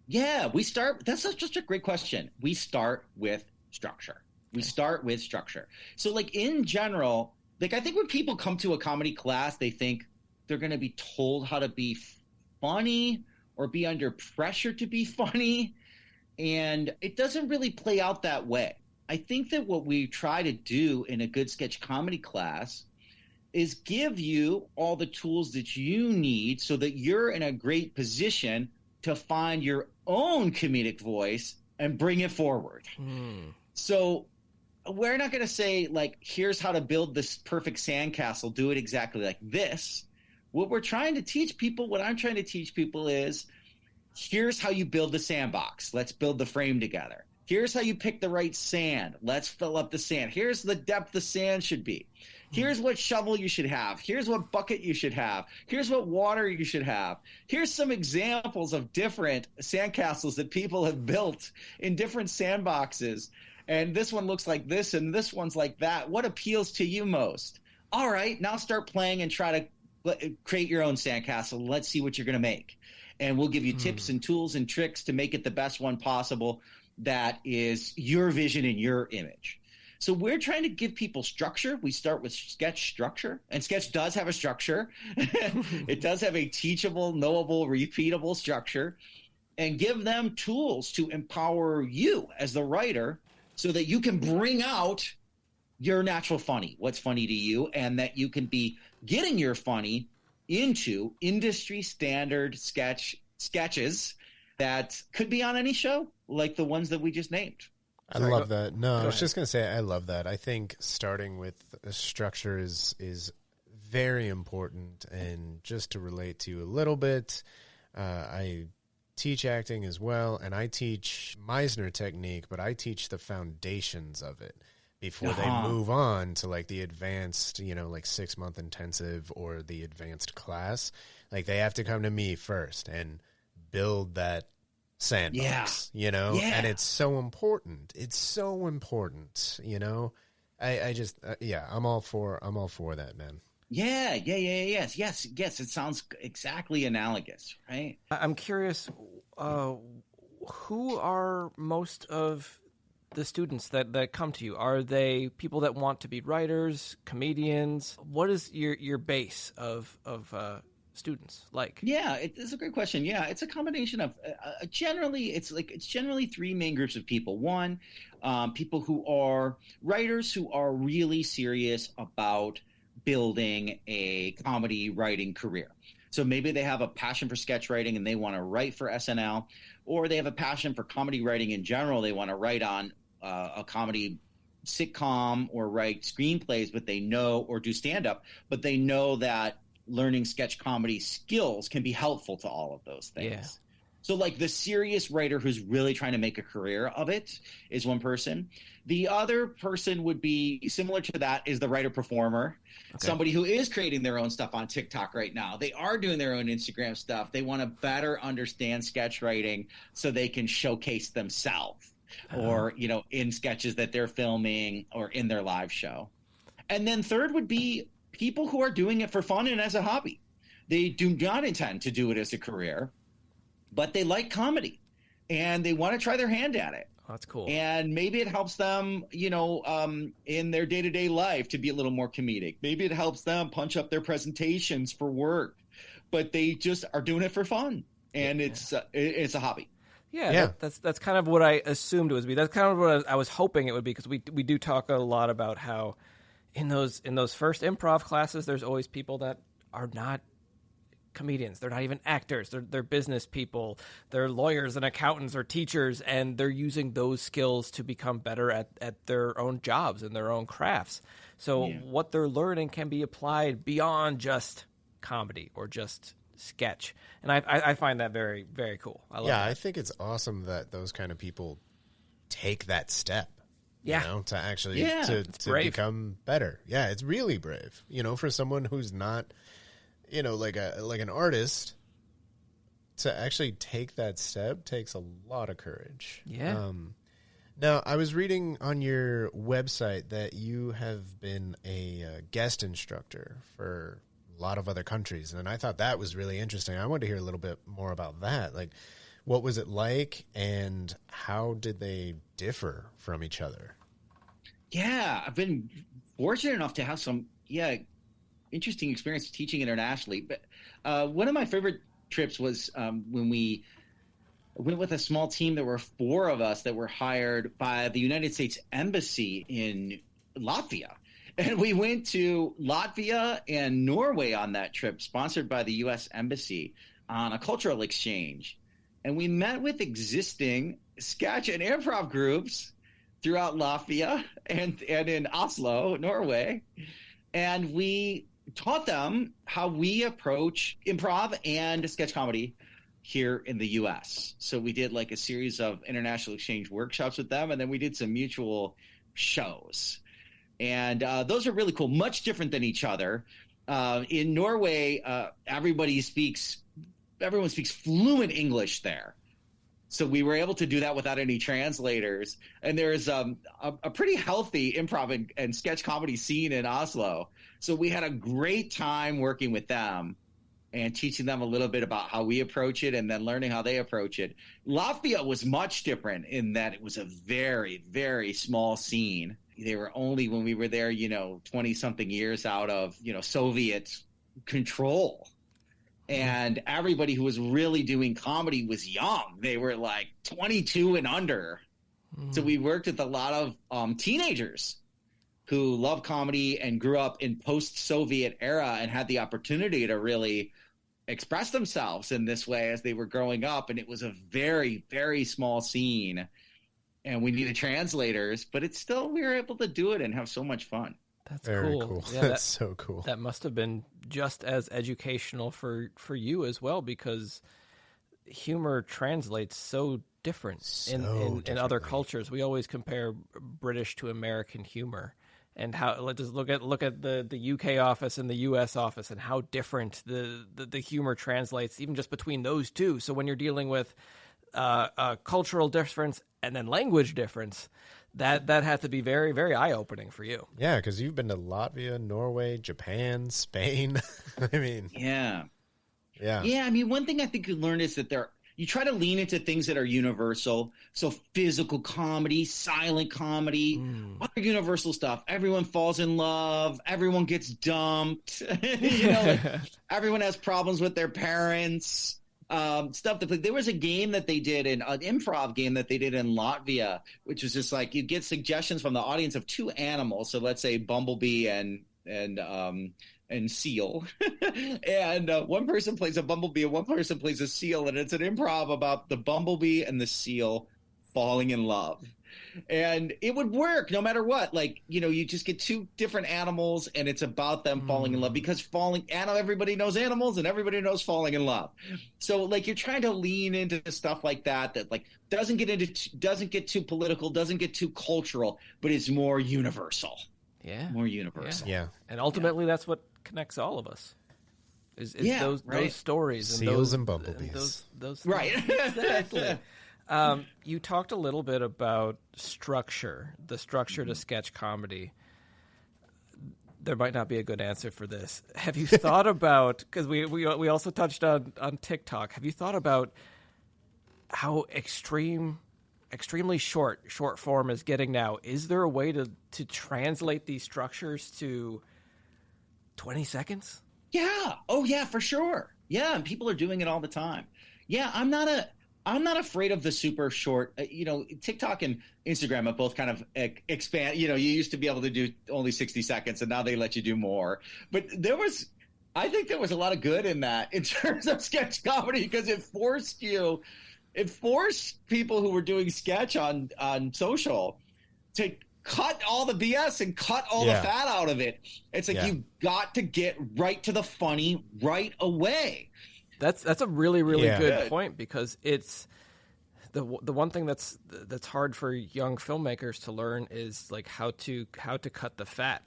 C: Yeah, that's just a great question. We start with structure. So like in general, like I think when people come to a comedy class, they think they're going to be told how to be funny or be under pressure to be funny. And it doesn't really play out that way. I think that what we try to do in a good sketch comedy class is give you all the tools that you need so that you're in a great position to find your own comedic voice and bring it forward. So we're not going to say, like, here's how to build this perfect sandcastle, do it exactly like this. What I'm trying to teach people is, here's how you build the sandbox. Let's build the frame together. Here's how you pick the right sand. Let's fill up the sand. Here's the depth the sand should be. Here's what shovel you should have. Here's what bucket you should have. Here's what water you should have. Here's some examples of different sandcastles that people have built in different sandboxes. And this one looks like this, and this one's like that. What appeals to you most? All right, now start playing and try to create your own sandcastle. Let's see what you're going to make. And we'll give you tips and tools and tricks to make it the best one possible that is your vision and your image. So we're trying to give people structure. We start with sketch structure, and sketch does have a structure. It does have a teachable, knowable, repeatable structure, and give them tools to empower you as the writer so that you can bring out your natural funny, what's funny to you, and that you can be getting your funny into industry standard sketches that could be on any show, like the ones that we just named.
B: I love that. No, I was just going to say I love that. I think starting with a structure is very important. And just to relate to you a little bit, I teach acting as well, and I teach Meisner technique, but I teach the foundations of it before they move on to like the advanced, like 6-month intensive or the advanced class. Like they have to come to me first and build that sandbox, and it's so important. It's so important, I just, I'm all for that, man. Yes.
C: It sounds exactly analogous, right?
A: I'm curious, who are most of the students that come to you? Are they people that want to be writers, comedians? What is your base of students like?
C: Yeah, it's a great question. Yeah, it's a combination of it's generally 3 main groups of people. One, people who are writers who are really serious about building a comedy writing career. So maybe they have a passion for sketch writing and they want to write for SNL, or they have a passion for comedy writing in general. They want to write on a comedy sitcom or write screenplays, but they know, or do stand-up, but they know that learning sketch comedy skills can be helpful to all of those things. Yeah. So like the serious writer who's really trying to make a career of it is one person. The other person would be similar to that is the writer performer, somebody who is creating their own stuff on TikTok right now. They are doing their own Instagram stuff. They want to better understand sketch writing so they can showcase themselves or, you know, in sketches that they're filming or in their live show. And then third would be people who are doing it for fun and as a hobby. They do not intend to do it as a career, but they like comedy and they want to try their hand at it.
A: Oh, that's cool.
C: And maybe it helps them, you know, in their day-to-day life to be a little more comedic. Maybe it helps them punch up their presentations for work, but they just are doing it for fun. And it's a hobby.
A: Yeah. That's kind of what I assumed it would be. That's kind of what I was hoping it would be, because we do talk a lot about how in those first improv classes, there's always people that are not comedians. They're not even actors. They're business people. They're lawyers and accountants or teachers, and they're using those skills to become better at their own jobs and their own crafts. So what they're learning can be applied beyond just comedy or just sketch. And I find that very, very cool. I love that.
B: I think it's awesome that those kind of people take that step. You know, to actually to become better. Yeah, it's really brave. You know, for someone who's not, you know, like an artist, to actually take that step takes a lot of courage.
A: Yeah.
B: Now, I was reading on your website that you have been a guest instructor for a lot of other countries, and I thought that was really interesting. I wanted to hear a little bit more about that. Like, what was it like, and how did they differ from each other?
C: Yeah, I've been fortunate enough to have some interesting experience teaching internationally. But one of my favorite trips was when we went with a small team. There were 4 of us that were hired by the United States Embassy in Latvia. And we went to Latvia and Norway on that trip, sponsored by the U.S. Embassy, on a cultural exchange. And we met with existing sketch and improv groups throughout Latvia and in Oslo, Norway. And we taught them how we approach improv and sketch comedy here in the U.S. So we did like a series of international exchange workshops with them, and then we did some mutual shows. And those are really cool, much different than each other. In Norway, everyone speaks fluent English there. So we were able to do that without any translators. And there's a pretty healthy improv and sketch comedy scene in Oslo. So we had a great time working with them and teaching them a little bit about how we approach it and then learning how they approach it. Latvia was much different in that it was a very, very small scene. They were only, when we were there, 20-something years out of, Soviet control. And everybody who was really doing comedy was young. They were like 22 and under. So we worked with a lot of teenagers who love comedy and grew up in post-Soviet era and had the opportunity to really express themselves in this way as they were growing up. And it was a very, very small scene. And we needed translators, but it's still, we were able to do it and have so much fun.
A: That's
B: very
A: cool.
B: Yeah, that's so cool.
A: That must have been just as educational for you as well, because humor translates so different in other cultures. We always compare British to American humor, and how let's just look at the UK office and the US office and how different the humor translates even just between those two. So when you're dealing with a cultural difference and then language difference, that had to be very, very eye-opening for you.
B: Yeah, because you've been to Latvia, Norway, Japan, Spain. I mean,
C: yeah. I mean, one thing I think you learn is that you try to lean into things that are universal. So physical comedy, silent comedy, other universal stuff. Everyone falls in love. Everyone gets dumped. Everyone has problems with their parents. Stuff that there was a game that they did an improv game that they did in Latvia, which was just like you get suggestions from the audience of 2 animals. So let's say Bumblebee and and seal, and one person plays a bumblebee and one person plays a seal, and it's an improv about the bumblebee and the seal falling in love. And it would work no matter what. Like, you just get two different animals and it's about them falling in love, because everybody knows animals and everybody knows falling in love. So like, you're trying to lean into stuff like that like doesn't get too political, doesn't get too cultural, but it's more universal.
A: Yeah.
C: More universal.
B: Yeah.
A: And ultimately that's what connects all of us. Is those stories and
B: seals and bumblebees.
A: Those
C: right.
A: Exactly. You talked a little bit about the structure to sketch comedy. There might not be a good answer for this. Have you thought about, because we also touched on TikTok, have you thought about how extremely short form is getting now? Is there a way to translate these structures to 20 seconds?
C: Yeah. Oh yeah, for sure. Yeah. And people are doing it all the time. Yeah. I'm not afraid of the super short, TikTok and Instagram have both kind of expand. You used to be able to do only 60 seconds and now they let you do more. But I think there was a lot of good in that in terms of sketch comedy, because it forced people who were doing sketch on social to cut all the BS and cut all the fat out of it. It's like, you've got to get right to the funny right away.
A: That's a really, really good point, because it's the one thing that's hard for young filmmakers to learn is like how to cut the fat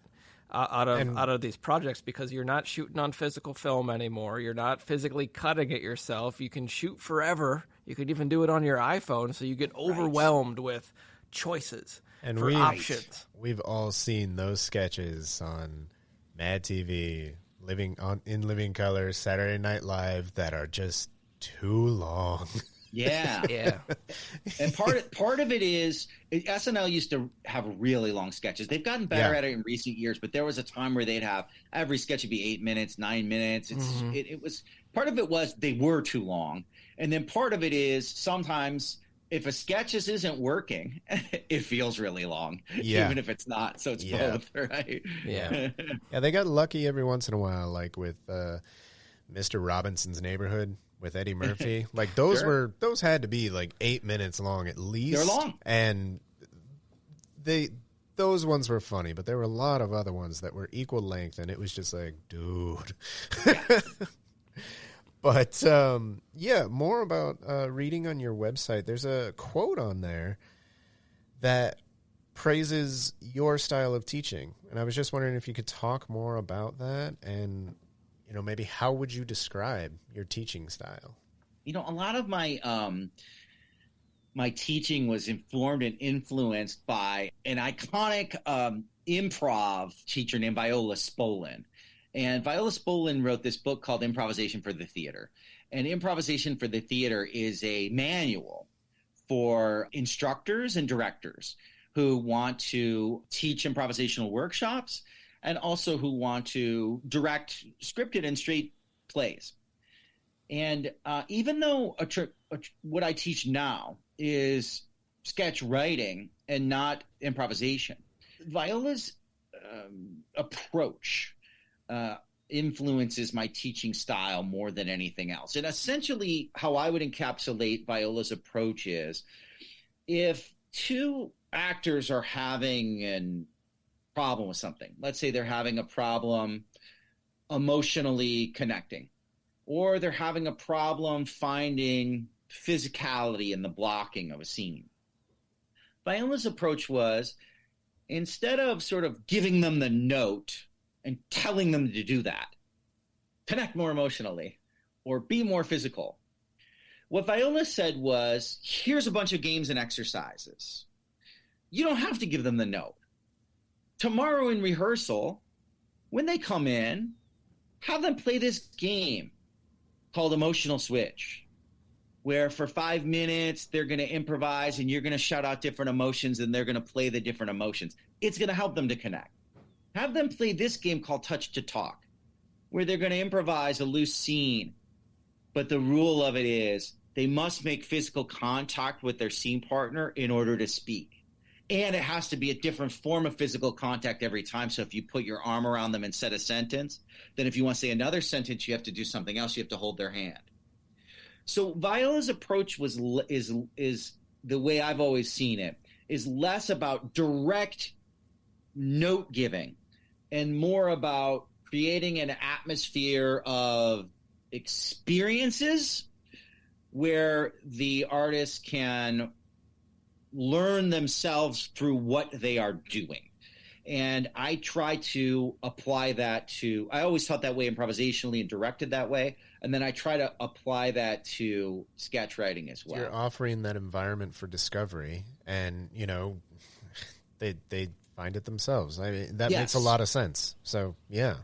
A: out of these projects, because you're not shooting on physical film anymore. You're not physically cutting it yourself. You can shoot forever. You could even do it on your iPhone, so you get overwhelmed with choices and options.
B: We've all seen those sketches on Mad TV, in living color, Saturday Night Live, that are just too long.
C: Yeah. Yeah. And part of it is SNL used to have really long sketches. They've gotten better at it in recent years, but there was a time where they'd have every sketch would be 8 minutes, 9 minutes. It was part of it was they were too long. And then part of it is sometimes if a sketch just isn't working, it feels really long, even if it's not. So it's both, right?
A: Yeah.
B: Yeah, they got lucky every once in a while, like with Mr. Robinson's Neighborhood with Eddie Murphy. Like those those had to be like 8 minutes long at least.
C: They're long.
B: And those ones were funny, but there were a lot of other ones that were equal length, and it was just like, dude. Yeah. But, more about reading on your website. There's a quote on there that praises your style of teaching. And I was just wondering if you could talk more about that, and, maybe how would you describe your teaching style?
C: A lot of my my teaching was informed and influenced by an iconic improv teacher named Viola Spolin. And Viola Spolin wrote this book called Improvisation for the Theater. And Improvisation for the Theater is a manual for instructors and directors who want to teach improvisational workshops and also who want to direct scripted and straight plays. And even though what I teach now is sketch writing and not improvisation, Viola's approach influences my teaching style more than anything else. And essentially how I would encapsulate Viola's approach is, if two actors are having a problem with something, let's say they're having a problem emotionally connecting, or they're having a problem finding physicality in the blocking of a scene. Viola's approach was, instead of sort of giving them the note and telling them to do that, connect more emotionally or be more physical, what Viola said was, here's a bunch of games and exercises. You don't have to give them the note. Tomorrow in rehearsal, when they come in, have them play this game called Emotional Switch, where for 5 minutes they're going to improvise and you're going to shout out different emotions and they're going to play the different emotions. It's going to help them to connect. Have them play this game called Touch to Talk, where they're going to improvise a loose scene. But the rule of it is they must make physical contact with their scene partner in order to speak. And it has to be a different form of physical contact every time. So if you put your arm around them and said a sentence, then if you want to say another sentence, you have to do something else. You have to hold their hand. So Viola's approach is the way I've always seen it, is less about direct note giving and more about creating an atmosphere of experiences where the artist can learn themselves through what they are doing. And I try to apply that to, I always taught that way improvisationally and directed that way. And then I try to apply that to sketch writing as well.
B: You're offering that environment for discovery, and, you know, they find it themselves. I mean, that makes a lot of sense. So, yeah.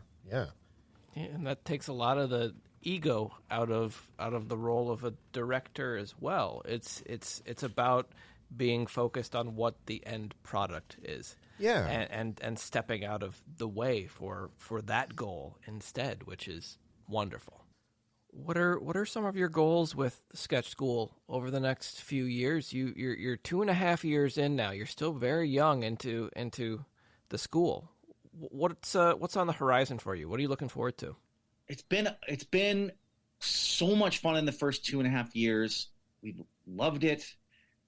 A: And that takes a lot of the ego out of the role of a director as well. It's about being focused on what the end product is.
B: Yeah.
A: And stepping out of the way for that goal instead, which is wonderful. What are some of your goals with Sketch School over the next few years? You're 2.5 years in now. You're still very young into the school. What's on the horizon for you? What are you looking forward to?
C: It's been so much fun in the first 2.5 years. We've loved it,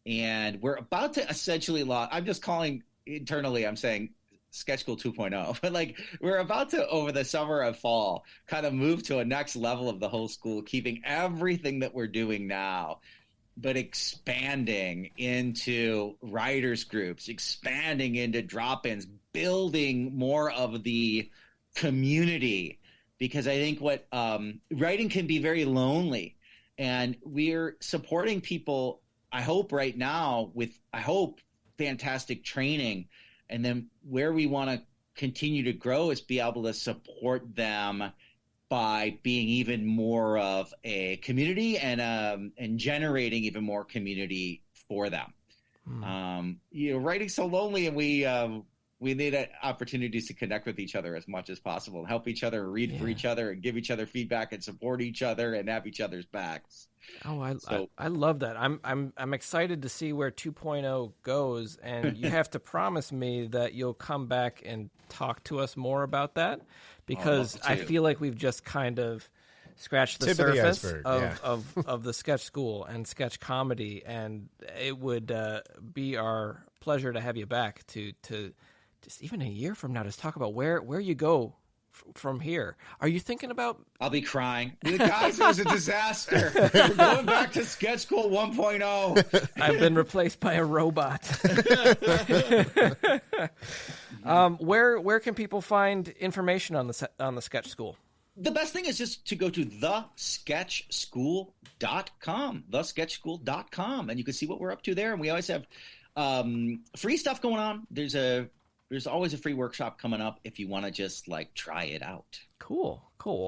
C: and we're about to essentially launch. I'm just calling internally. I'm saying Sketch School 2.0, but like we're about to, over the summer and fall, kind of move to a next level of the whole school, keeping everything that we're doing now, but expanding into writers groups, expanding into drop-ins, building more of the community, because I think what writing can be very lonely, and we're supporting people, I hope right now with, fantastic training. And then where we want to continue to grow is be able to support them by being even more of a community and generating even more community for them. Writing's so lonely, and we need opportunities to connect with each other as much as possible, and help each other, read for each other, and give each other feedback, and support each other, and have each other's backs.
A: Oh, I love that. I'm excited to see where 2.0 goes, and you have to promise me that you'll come back and talk to us more about that, because I feel like we've just kind of scratched the surface of the Sketch School and sketch comedy, and it would be our pleasure to have you back to just even a year from now, just talk about where you go from here. Are you thinking about...
C: I'll be crying. Guys, it was a disaster. We're going back to Sketch School 1.0.
A: I've been replaced by a robot. Where can people find information on the Sketch School?
C: The best thing is just to go to thesketchschool.com, thesketchschool.com, and you can see what we're up to there. And we always have free stuff going on. There's always a free workshop coming up if you want to just like try it out.
A: Cool.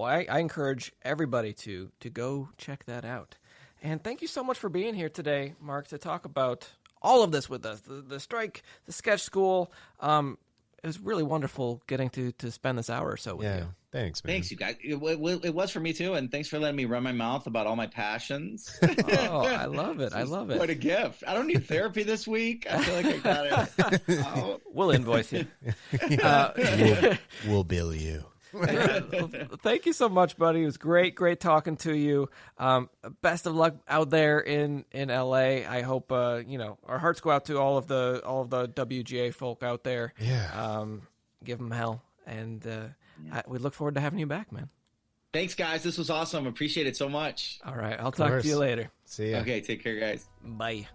A: I encourage everybody to go check that out. And thank you so much for being here today, Marc, to talk about all of this with us. The strike, the Sketch School. It was really wonderful getting to spend this hour or so with you.
B: Thanks, man.
C: Thanks, you guys. It was for me too, and thanks for letting me run my mouth about all my passions.
A: Oh, I love it.
C: What a gift. I don't need therapy this week. I feel like I got it.
A: We'll invoice you.
B: We'll bill you.
A: Thank you so much, buddy. It was great talking to you. Best of luck out there in LA. I hope our hearts go out to all of the WGA folk out there.
B: Yeah.
A: Give them hell, and we look forward to having you back, man.
C: Thanks, guys. This was awesome. Appreciate it so much.
A: All right, I'll talk to you later.
B: See ya.
C: Okay, take care, guys.
A: Bye.